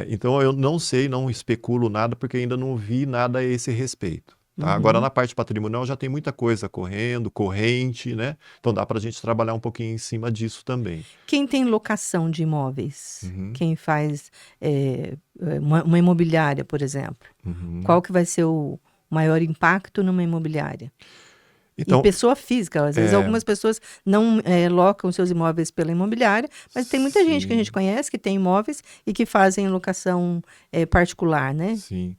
Então, eu não sei, não especulo nada, porque ainda não vi nada a esse respeito. Tá? Agora, na parte patrimonial, já tem muita coisa corrente, né? Então, dá para a gente trabalhar um pouquinho em cima disso também. Quem tem locação de imóveis, quem faz uma imobiliária, por exemplo, qual que vai ser o maior impacto numa imobiliária? Então, e pessoa física, às vezes algumas pessoas não locam seus imóveis pela imobiliária, mas tem muita gente que a gente conhece que tem imóveis e que fazem locação particular, né? Sim.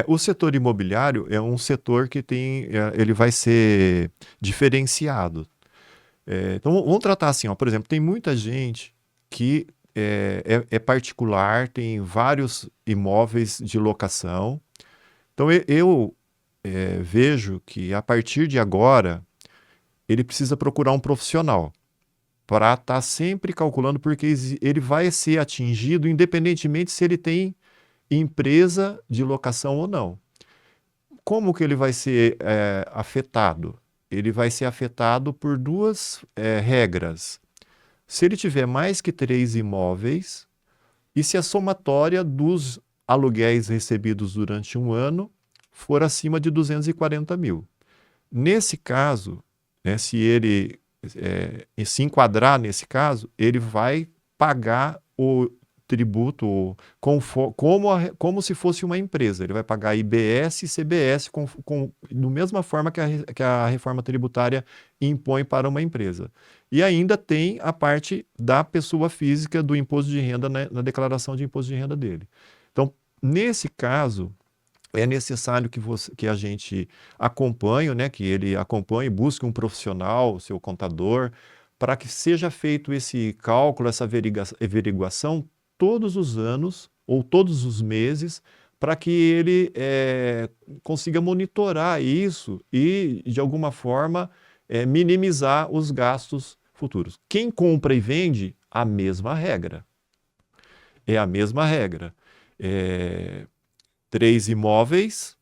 O setor imobiliário é um setor que ele vai ser diferenciado. Então, vamos tratar assim, ó, por exemplo, tem muita gente que é particular, tem vários imóveis de locação. Então, eu vejo que a partir de agora ele precisa procurar um profissional para estar sempre calculando, porque ele vai ser atingido independentemente se ele tem empresa de locação ou não. Como que ele vai ser afetado? Ele vai ser afetado por duas regras. Se ele tiver mais que 3 imóveis e se a somatória dos aluguéis recebidos durante um ano for acima de 240 mil. Nesse caso, se ele se enquadrar nesse caso, ele vai pagar o tributo como se fosse uma empresa. Ele vai pagar IBS e CBS da mesma forma que a reforma tributária impõe para uma empresa. E ainda tem a parte da pessoa física do imposto de renda na declaração de imposto de renda dele. Então, nesse caso, é necessário que a gente acompanhe, né, que ele acompanhe, busque um profissional, seu contador, para que seja feito esse cálculo, essa averiguação todos os anos ou todos os meses, para que ele consiga monitorar isso e, de alguma forma, minimizar os gastos futuros. Quem compra e vende, a mesma regra. É a mesma regra. 3 imóveis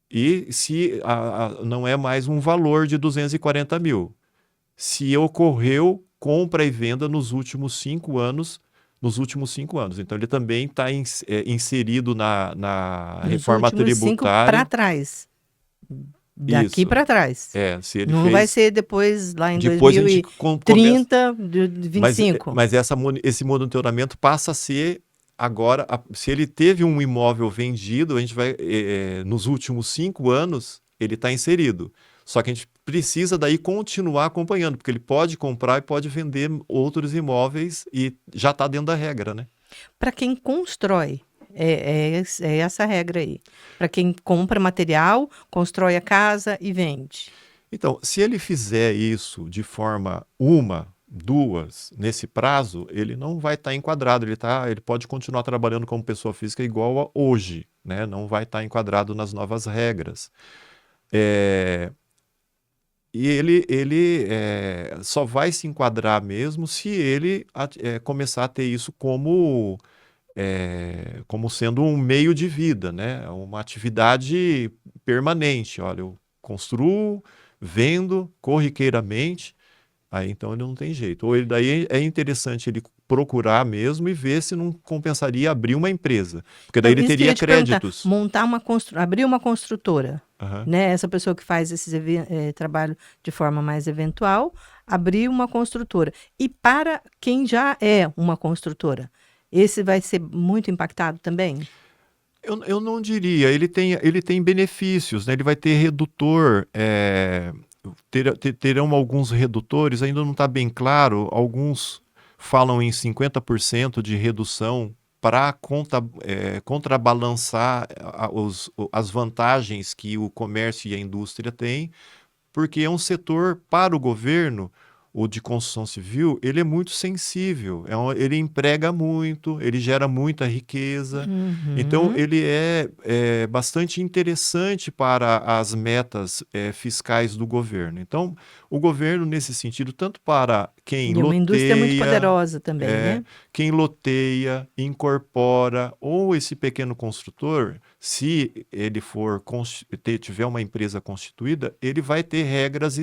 e se não é mais um valor de 240 mil. Se ocorreu compra e venda nos últimos 5 anos, Então, ele também está inserido na reforma tributária. Para trás. Daqui para trás. Não vai ser depois, lá em 2030, 25. Mas esse monitoramento passa a ser... Agora, se ele teve um imóvel vendido, a gente vai, nos últimos 5 anos, ele está inserido. Só que a gente precisa daí continuar acompanhando, porque ele pode comprar e pode vender outros imóveis e já está dentro da regra, né? Para quem constrói, é essa regra aí. Para quem compra material, constrói a casa e vende. Então, se ele fizer isso de forma 2, nesse prazo, ele não vai estar enquadrado, ele pode continuar trabalhando como pessoa física igual a hoje, né? Não vai estar enquadrado nas novas regras. E ele só vai se enquadrar mesmo se ele começar a ter isso como sendo um meio de vida, né? Uma atividade permanente. Olha, eu construo, vendo corriqueiramente, aí então ele não tem jeito. Ou ele daí é interessante ele procurar mesmo e ver se não compensaria abrir uma empresa, porque daí Então, ele isso que eu teria ia te perguntar, créditos. abrir uma construtora, Aham. né? Essa pessoa que faz esses trabalho de forma mais eventual, abrir uma construtora. E para quem já é uma construtora, esse vai ser muito impactado também? Eu não diria, ele tem benefícios, né? Ele vai ter redutor, terão alguns redutores, ainda não está bem claro, alguns falam em 50% de redução para contrabalançar as vantagens que o comércio e a indústria têm, porque é um setor para o governo, o de construção civil, ele é muito sensível, ele emprega muito, ele gera muita riqueza, então Uhum. ele é bastante interessante para as metas fiscais do governo. Então, o governo, nesse sentido, tanto para E é uma indústria muito poderosa também, é, né? quem loteia, incorpora, ou esse pequeno construtor, se ele tiver uma empresa constituída, ele vai ter regras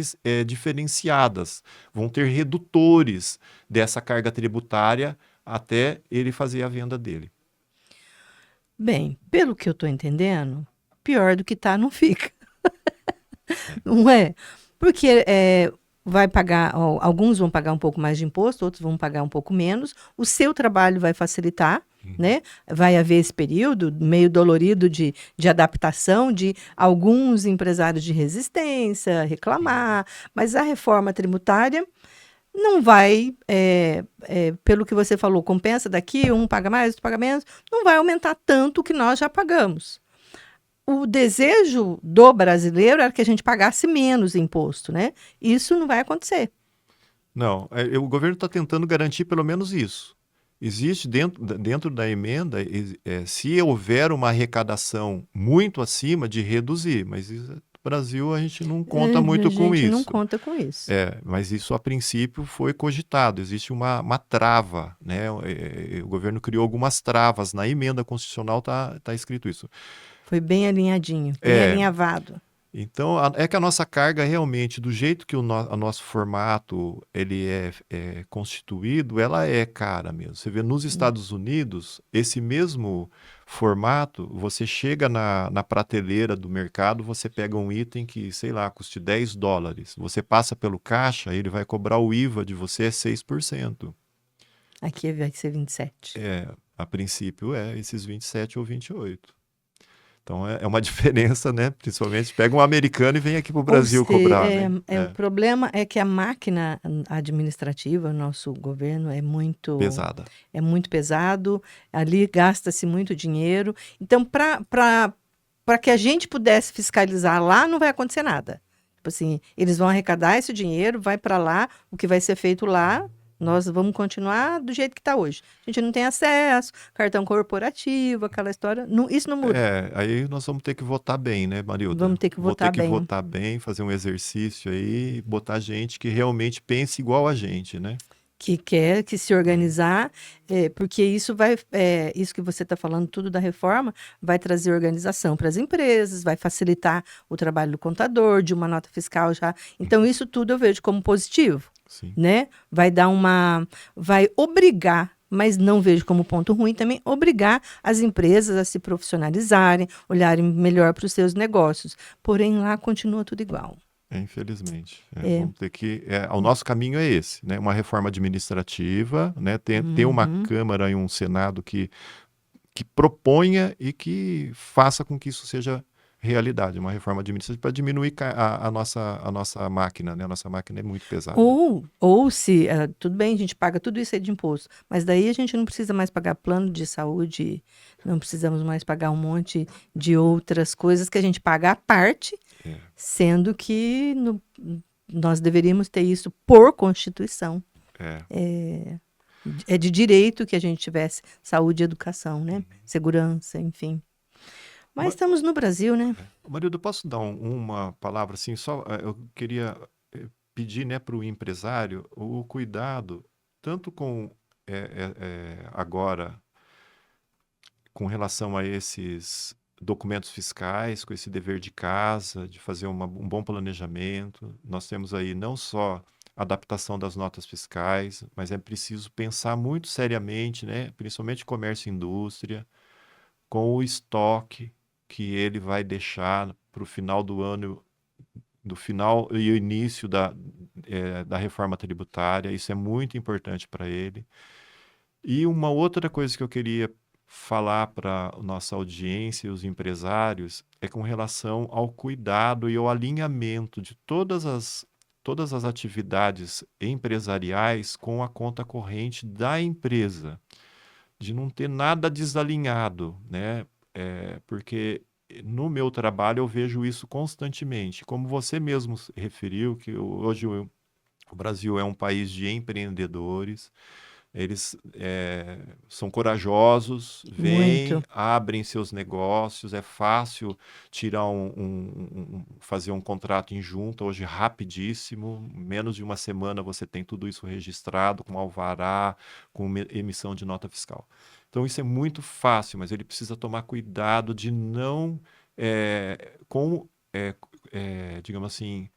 diferenciadas, vão ter redutores dessa carga tributária até ele fazer a venda dele. Bem, pelo que eu estou entendendo, pior do que tá não fica, não é? Porque vai pagar, alguns vão pagar um pouco mais de imposto, outros vão pagar um pouco menos. O seu trabalho vai facilitar, né? Vai haver esse período meio dolorido de adaptação de alguns empresários de resistência, reclamar, mas a reforma tributária não vai, pelo que você falou, compensa daqui, um paga mais, outro paga menos, não vai aumentar tanto o que nós já pagamos. O desejo do brasileiro era que a gente pagasse menos imposto, né? Isso não vai acontecer. Não, o governo está tentando garantir pelo menos isso. Existe dentro da emenda, se houver uma arrecadação muito acima, de reduzir, mas no Brasil a gente não conta A muito com gente não isso. conta com isso. Mas isso a princípio foi cogitado, existe uma trava, né? O governo criou algumas travas, na emenda constitucional está escrito isso. Foi bem alinhadinho, bem É, alinhavado. então, é que a nossa carga realmente, do jeito que o nosso formato ele é constituído, ela é cara mesmo. Você vê nos Estados Unidos, esse mesmo formato, você chega na prateleira do mercado, você pega um item que, sei lá, custe $10. Você passa pelo caixa, ele vai cobrar o IVA de você 6%. Aqui vai ser 27. A princípio esses 27 ou 28. Então é uma diferença, né? Principalmente pega um americano e vem aqui para o Ou Brasil seja, cobrar, né? o problema é que a máquina administrativa, nosso governo, Pesada. é muito pesado, ali gasta-se muito dinheiro. Então, para que a gente pudesse fiscalizar lá, não vai acontecer nada. Tipo assim, eles vão arrecadar esse dinheiro, vai para lá, o que vai ser feito lá, nós vamos continuar do jeito que está hoje. A gente não tem acesso, cartão corporativo, aquela história. Isso não muda. Aí nós vamos ter que votar bem, né, Marilda? Vamos ter que Vou ter votar que bem. votar bem, fazer um exercício aí, botar gente que realmente pense igual a gente, né? Que quer que se organizar, porque isso que você está falando, tudo da reforma, vai trazer organização para as empresas, vai facilitar o trabalho do contador, de uma nota fiscal já. Então, isso tudo eu vejo como positivo, Sim. né? Vai obrigar, mas não vejo como ponto ruim também, obrigar as empresas a se profissionalizarem, olharem melhor para os seus negócios. Porém, lá continua tudo igual. Infelizmente. É. Vamos ter que. O nosso caminho é esse, né? Uma reforma administrativa, né? Ter uma Câmara e um Senado que proponha e que faça com que isso seja realidade, uma reforma administrativa para diminuir a nossa máquina, né? A nossa máquina é muito pesada. Ou se, tudo bem, a gente paga tudo isso aí de imposto, mas daí a gente não precisa mais pagar plano de saúde, não precisamos mais pagar um monte de outras coisas que a gente paga à parte, sendo que nós deveríamos ter isso por Constituição. É de direito que a gente tivesse saúde e educação, né? Segurança, enfim. Mas estamos no Brasil, né? Marildo, posso dar uma palavra assim? Só eu queria pedir, né, para o empresário o cuidado, tanto com agora, com relação a esses documentos fiscais, com esse dever de casa, de fazer um bom planejamento. Nós temos aí não só adaptação das notas fiscais, mas é preciso pensar muito seriamente, né, principalmente comércio e indústria, com o estoque que ele vai deixar para o final do ano, do final e o início da reforma tributária. Isso é muito importante para ele. E uma outra coisa que eu queria falar para a nossa audiência e os empresários é com relação ao cuidado e ao alinhamento de todas as atividades empresariais com a conta corrente da empresa, de não ter nada desalinhado, né? Porque no meu trabalho eu vejo isso constantemente. Como você mesmo referiu, que hoje o Brasil é um país de empreendedores. Eles são corajosos, Muito. vêm, abrem seus negócios, é fácil tirar fazer um contrato em junta, hoje rapidíssimo, menos de uma semana você tem tudo isso registrado, com alvará, com emissão de nota fiscal. Então isso é muito fácil, mas ele precisa tomar cuidado de não, digamos assim,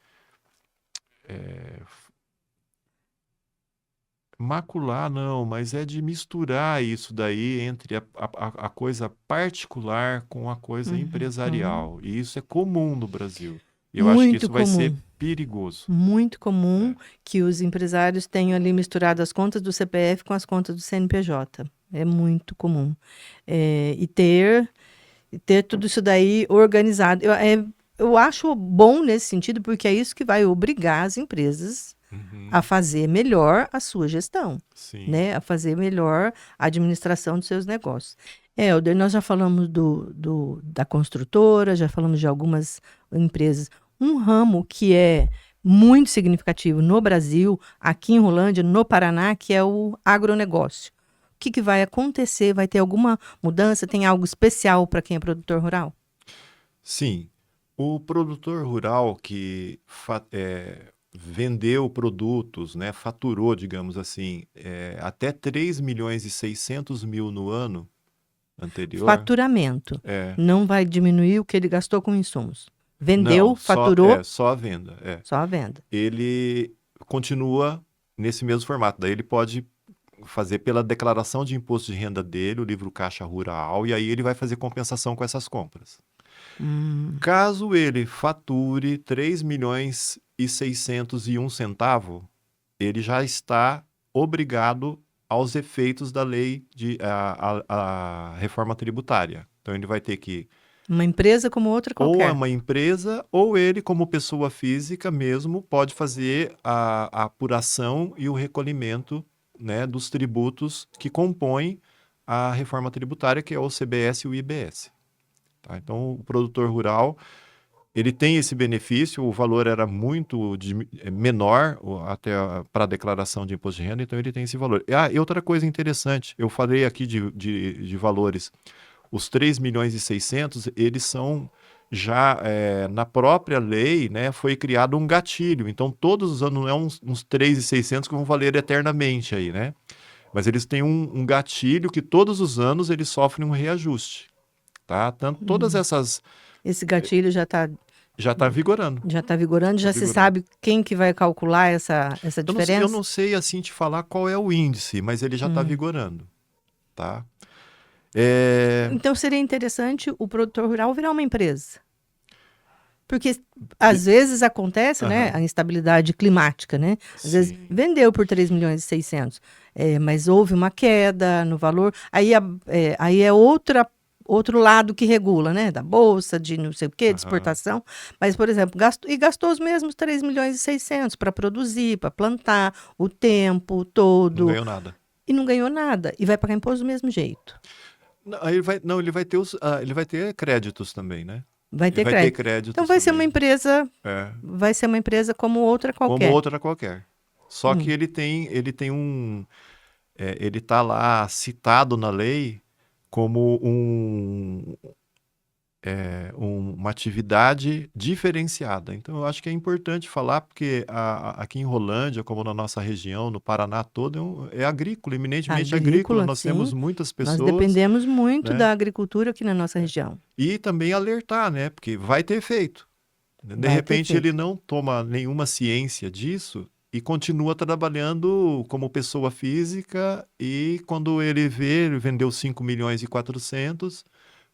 macular não, mas é de misturar isso daí entre a coisa particular com a coisa Uhum. empresarial. E isso é comum no Brasil. E eu acho que Muito isso vai comum. ser perigoso. Muito comum É. que os empresários tenham ali misturado as contas do CPF com as contas do CNPJ. É muito comum. E ter tudo isso daí organizado. Eu acho bom nesse sentido, porque é isso que vai obrigar as empresas a Uhum. fazer melhor a sua gestão, Sim. né? A fazer melhor a administração dos seus negócios. Helder, nós já falamos da construtora, já falamos de algumas empresas. Um ramo que é muito significativo no Brasil, aqui em Rolândia, no Paraná, que é o agronegócio. O que vai acontecer? Vai ter alguma mudança? Tem algo especial para quem é produtor rural? Sim. O produtor rural que vendeu produtos, né, faturou, digamos assim, até 3 milhões e 600 mil no ano anterior. Faturamento. É, Não vai diminuir o que ele gastou com insumos. Vendeu, não, faturou, só a venda. só a venda. Ele continua nesse mesmo formato. Daí ele pode fazer pela declaração de imposto de renda dele, o livro Caixa Rural, e aí ele vai fazer compensação com essas compras. Hum, Caso ele fature 3 milhões e 601 centavo, ele já está obrigado aos efeitos da lei a reforma tributária. Então ele vai ter que uma empresa como outra ou é qualquer. uma empresa, ou ele, como pessoa física mesmo, pode fazer a apuração e o recolhimento, né, dos tributos que compõem a reforma tributária, que é o CBS e o IBS. Tá? Então, o produtor rural, ele tem esse benefício, o valor era muito menor até para a declaração de imposto de renda, então ele tem esse valor. E outra coisa interessante, eu falei aqui de valores. Os 3 milhões e 600, eles são já na própria lei, né, foi criado um gatilho. Então, todos os anos, não é uns 3.600 que vão valer eternamente aí, né? Mas eles têm um gatilho que todos os anos eles sofrem um reajuste, tá? Tanto, todas Hum. essas Esse gatilho já está vigorando, já está vigorando, tá já se vigorando. sabe quem que vai calcular essa Eu diferença? não sei assim te falar qual é o índice, mas ele já está Hum. vigorando, tá? É, Então seria interessante o produtor rural virar uma empresa. Porque de- às vezes acontece, né, aham, a instabilidade climática, né? Às vezes sim, vendeu por 3 milhões e 600, mas houve uma queda no valor. Aí é outro lado que regula, né? Da bolsa, de não sei o quê, de aham, exportação. Mas, por exemplo, gastou os mesmos 3 milhões e 600 para produzir, para plantar, o tempo não todo, ganhou nada. e não ganhou nada. E vai pagar imposto do mesmo jeito. Não, aí ele vai, não, ele vai ter créditos também, né? Vai Ele ter vai ter crédito. Então créditos também. É, vai ser uma empresa como outra como qualquer. outra qualquer. Só que Hum. ele tem ele tá lá citado na lei como uma atividade diferenciada. Então, eu acho que é importante falar, porque aqui em Rolândia, como na nossa região, no Paraná todo, é agrícola, eminentemente agrícola. Nós temos sim. muitas Nós pessoas, dependemos muito né? da agricultura aqui na nossa região. E também alertar, né? Porque vai ter efeito. De Vai ter repente, ele efeito. não toma nenhuma ciência disso e continua trabalhando como pessoa física, e quando ele vê, ele vendeu 5.400.000.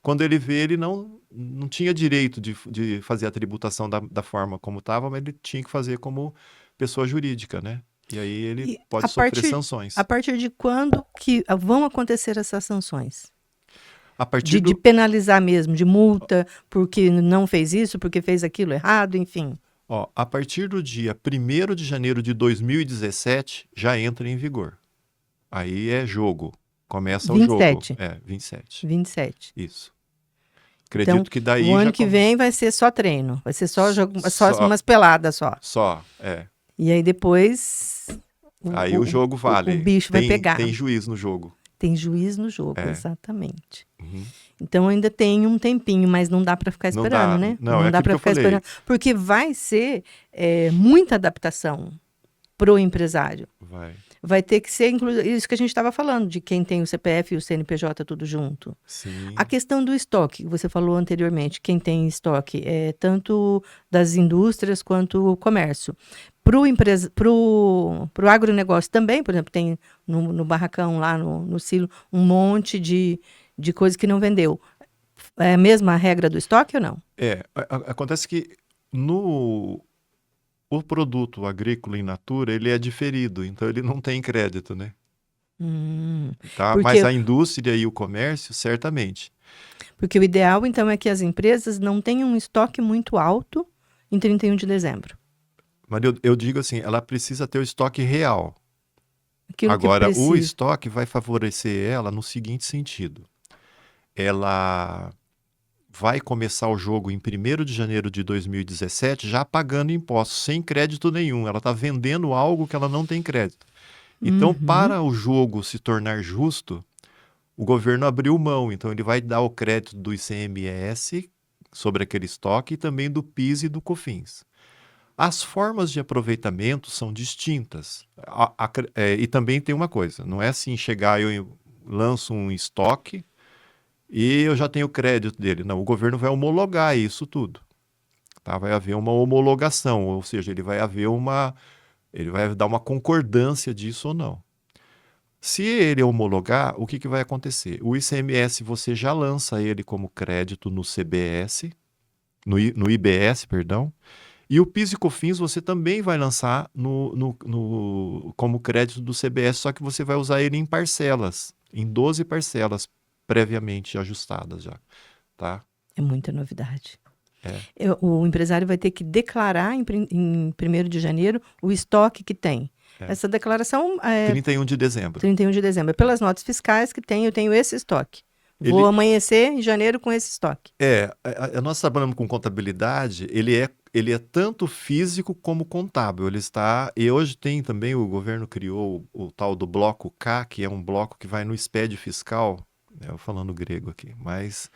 Quando ele vê, ele não tinha direito de fazer a tributação da forma como estava, mas ele tinha que fazer como pessoa jurídica, né? E aí ele E pode sofrer sanções. a partir de quando que vão acontecer essas sanções? A partir De penalizar mesmo, de multa, porque não fez isso, porque fez aquilo errado, enfim. A partir do dia 1º de janeiro de 2017, já entra em vigor. Aí é jogo. Começa o jogo. 27. 27. 27. Isso. Acredito Então, que daí o ano já que vem vai ser só treino. Vai ser só umas peladas só. Só. E aí depois Aí o jogo vale. o bicho vai pegar. Tem juiz no jogo. Tem juiz no jogo, exatamente. Uhum. Então ainda tem um tempinho, mas não dá para ficar esperando, né? Não dá para ficar esperando. Porque vai ser muita adaptação pro empresário. Vai ter que ser, inclusive, isso que a gente estava falando, de quem tem o CPF e o CNPJ tudo junto. Sim. A questão do estoque, que você falou anteriormente, quem tem estoque, tanto das indústrias quanto o comércio. Pro agronegócio também, por exemplo, tem no barracão lá no silo um monte de coisa que não vendeu. É a mesma regra do estoque ou não? Acontece que o produto agrícola in natura, ele é diferido, então ele não tem crédito, né? Tá? Mas a indústria e o comércio, certamente. Porque o ideal, então, é que as empresas não tenham um estoque muito alto em 31 de dezembro. Mas eu digo assim, ela precisa ter o estoque real. Aquilo Agora, o estoque vai favorecer ela no seguinte sentido. Ela vai começar o jogo em 1º de janeiro de 2017 já pagando impostos, sem crédito nenhum. Ela está vendendo algo que ela não tem crédito. Então, para o jogo se tornar justo, o governo abriu mão. Então, ele vai dar o crédito do ICMS sobre aquele estoque e também do PIS e do COFINS. As formas de aproveitamento são distintas. E também tem uma coisa, não é assim chegar, eu lanço um estoque e eu já tenho crédito dele. Não, o governo vai homologar isso tudo. Tá? Vai haver uma homologação, ou seja, ele vai dar uma concordância disso ou não. Se ele homologar, o que vai acontecer? O ICMS você já lança ele como crédito no CBS, no IBS, perdão, e o PIS e COFINS você também vai lançar como crédito do CBS, só que você vai usar ele em parcelas, em 12 parcelas previamente ajustadas já, tá? É muita novidade. O empresário vai ter que declarar em 1º de janeiro o estoque que tem. Essa declaração é 31 de dezembro. 31 de dezembro. Pelas notas fiscais que tem, eu tenho esse estoque. Vou amanhecer em janeiro com esse estoque. Nós trabalhamos com contabilidade, ele é tanto físico como contábil. E hoje tem também, o governo criou o tal do bloco K, que é um bloco que vai no SPED fiscal, eu falando grego aqui, mas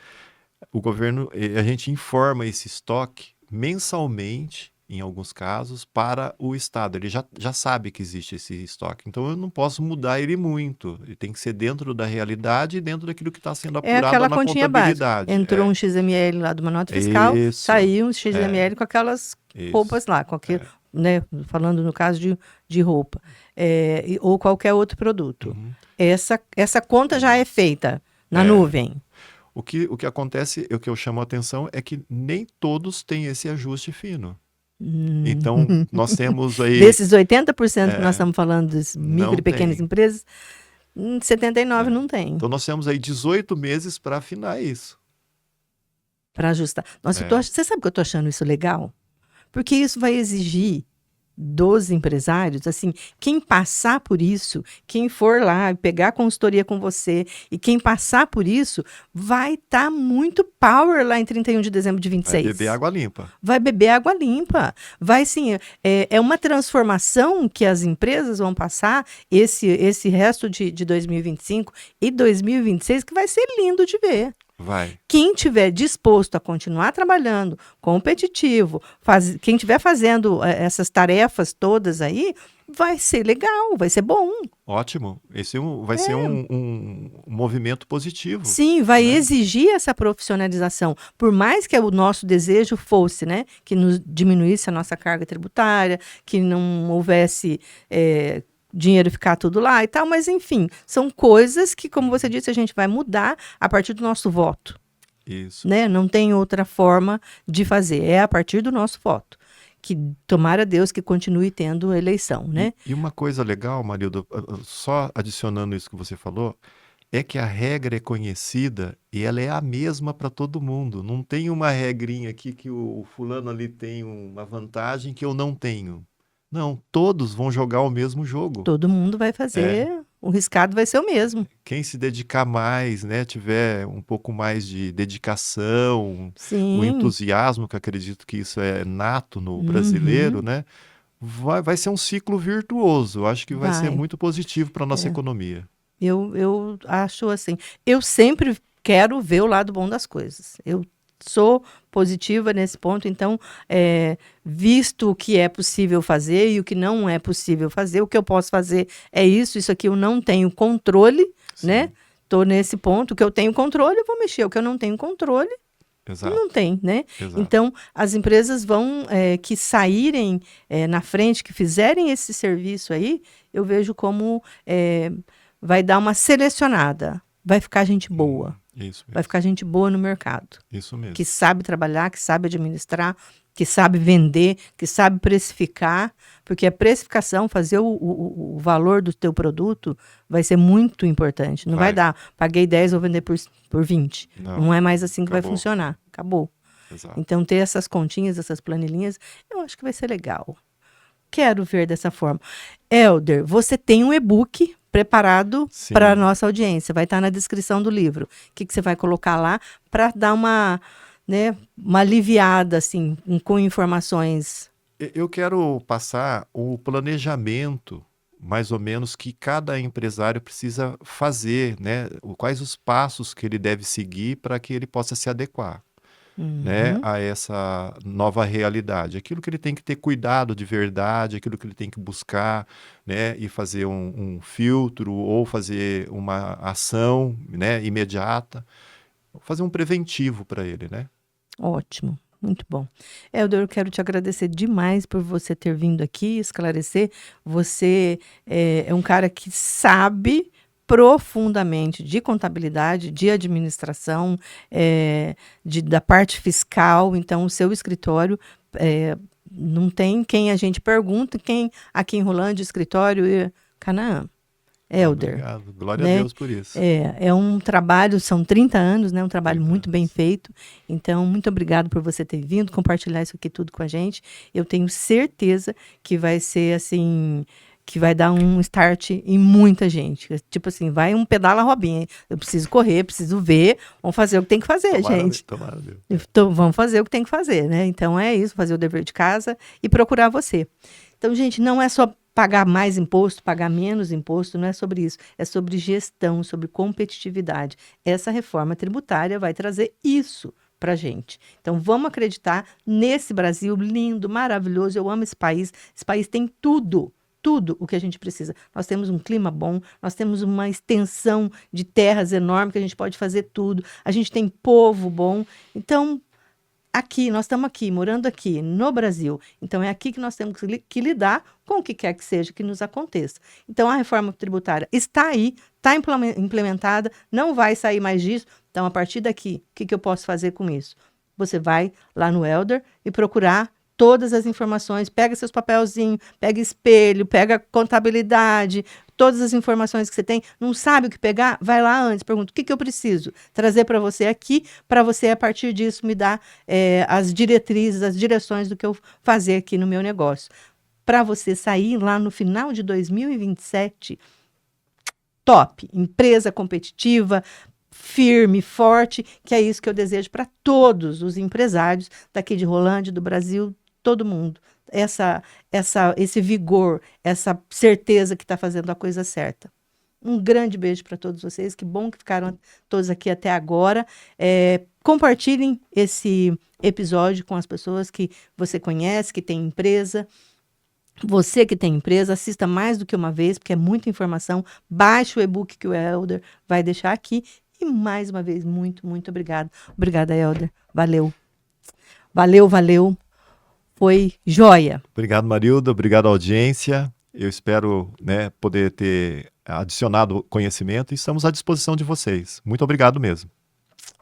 o governo, a gente informa esse estoque mensalmente, em alguns casos, para o Estado. Ele já sabe que existe esse estoque. Então, eu não posso mudar ele muito. Ele tem que ser dentro da realidade e dentro daquilo que está sendo apurado aquela na continha contabilidade. Básica. Entrou um XML lá de uma nota fiscal, saiu um XML com aquelas roupas lá, com aquilo, né, falando no caso de roupa, ou qualquer outro produto. Essa conta já é feita na nuvem. O que acontece, o que eu chamo a atenção é que nem todos têm esse ajuste fino. Então, nós temos aí... Desses 80% que nós estamos falando das micro e pequenas empresas, 79% não tem. Então, nós temos aí 18 meses para afinar isso. Para ajustar. Nossa, você sabe que eu estou achando isso legal? Porque isso vai exigir dos empresários, assim, quem passar por isso, quem for lá pegar a consultoria com você e quem passar por isso, vai estar muito power lá em 31 de dezembro de 26. Vai beber água limpa. Vai beber água limpa. Vai, sim, é uma transformação que as empresas vão passar esse resto de 2025 e 2026 que vai ser lindo de ver. Vai. Quem tiver disposto a continuar trabalhando, competitivo, quem estiver fazendo essas tarefas todas aí, vai ser legal, vai ser bom. Ótimo. Esse vai ser um movimento positivo, Sim, vai né? exigir essa profissionalização. Por mais que o nosso desejo fosse, né, que nos diminuísse a nossa carga tributária, que não houvesse dinheiro ficar tudo lá e tal, mas enfim, são coisas que, como você disse, a gente vai mudar a partir do nosso voto. Isso. Né? Não tem outra forma de fazer, é a partir do nosso voto. Que tomara Deus que continue tendo eleição, né? E uma coisa legal, Marilda, só adicionando isso que você falou, é que a regra é conhecida e ela é a mesma para todo mundo. Não tem uma regrinha aqui que o fulano ali tem uma vantagem que eu não tenho. Não, todos vão jogar o mesmo jogo. Todo mundo vai É, fazer, o riscado vai ser o mesmo. quem se dedicar mais, né, tiver um pouco mais de dedicação, o Sim. entusiasmo, que acredito que isso é nato no brasileiro, Uhum. né, vai ser um ciclo virtuoso. Eu acho que vai ser Vai. muito positivo para a nossa economia. Eu acho assim. Eu sempre quero ver o lado bom das coisas. Eu sou positiva nesse ponto, então, visto o que é possível fazer e o que não é possível fazer, o que eu posso fazer é isso aqui eu não tenho controle, né? Sim, Estou nesse ponto, o que eu tenho controle, eu vou mexer. O que eu não tenho controle, não exato, tem, né? exato. Então, as empresas vão que saírem na frente, que fizerem esse serviço aí, eu vejo como vai dar uma selecionada. Vai ficar gente boa. Isso Vai mesmo, ficar gente boa no mercado. isso mesmo. Que sabe trabalhar, que sabe administrar, que sabe vender, que sabe precificar. Porque a precificação, fazer o valor do teu produto, vai ser muito importante. Não vai dar, paguei 10, vou vender por 20. Não é mais assim que vai funcionar. Acabou. Exato. Então, ter essas continhas, essas planilhinhas, eu acho que vai ser legal. Quero ver dessa forma. Elder, você tem um e-book preparado para a nossa audiência. Vai estar na descrição do livro. O que você vai colocar lá para dar uma aliviada, assim, com informações? Eu quero passar o planejamento, mais ou menos, que cada empresário precisa fazer, né? Quais os passos que ele deve seguir para que ele possa se adequar, né, a essa nova realidade. Aquilo que ele tem que ter cuidado de verdade, aquilo que ele tem que buscar, né, e fazer um filtro ou fazer uma ação, né, imediata, fazer um preventivo para ele, né? Ótimo, muito bom. Elder, eu quero te agradecer demais por você ter vindo aqui esclarecer. Você é um cara que sabe profundamente de contabilidade, de administração, da parte fiscal. Então, o seu escritório não tem quem a gente pergunta, quem aqui em Rolândia, escritório e Canaã. Elder. Obrigado. Glória a Deus por isso. É um trabalho, são 30 anos, né? Um trabalho 30 muito bem anos. feito. Então, muito obrigado por você ter vindo, compartilhar isso aqui tudo com a gente. Eu tenho certeza que vai ser assim, que vai dar um start em muita gente. Tipo assim, vai um pedala Robinha. Eu preciso correr, preciso ver, vamos fazer o que tem que fazer, gente. Tomara Deus. Então, vamos fazer o que tem que fazer, né? Então é isso, fazer o dever de casa e procurar você. Então, gente, não é só pagar mais imposto, pagar menos imposto, não é sobre isso. É sobre gestão, sobre competitividade. Essa reforma tributária vai trazer isso para a gente. Então, vamos acreditar nesse Brasil lindo, maravilhoso. Eu amo esse país. Esse país tem tudo. Tudo o que a gente precisa. Nós temos um clima bom, nós temos uma extensão de terras enorme que a gente pode fazer tudo. A gente tem povo bom. Então, aqui, nós estamos aqui, morando aqui, no Brasil. Então, é aqui que nós temos que lidar com o que quer que seja que nos aconteça. Então, a reforma tributária está aí, está implementada, não vai sair mais disso. Então, a partir daqui, o que eu posso fazer com isso? Você vai lá no Elder e procurar todas as informações, pega seus papelzinhos, pega espelho, pega contabilidade, todas as informações que você tem, não sabe o que pegar? Vai lá antes, pergunta, o que eu preciso trazer para você aqui, para você, a partir disso, me dar as diretrizes, as direções do que eu fazer aqui no meu negócio. Para você sair lá no final de 2027, top, empresa competitiva, firme, forte, que é isso que eu desejo para todos os empresários daqui de Rolândia, do Brasil, todo mundo. Esse vigor, essa certeza que está fazendo a coisa certa. Um grande beijo para todos vocês. Que bom que ficaram todos aqui até agora. Compartilhem esse episódio com as pessoas que você conhece, que tem empresa. Você que tem empresa, assista mais do que uma vez, porque é muita informação. Baixe o e-book que o Helder vai deixar aqui. E mais uma vez, muito, muito obrigada. Obrigada, Helder. Valeu. Valeu, valeu. Foi joia. Obrigado, Marilda. Obrigado, audiência. Eu espero, né, poder ter adicionado conhecimento e estamos à disposição de vocês. Muito obrigado mesmo.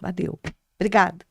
Valeu. Obrigada.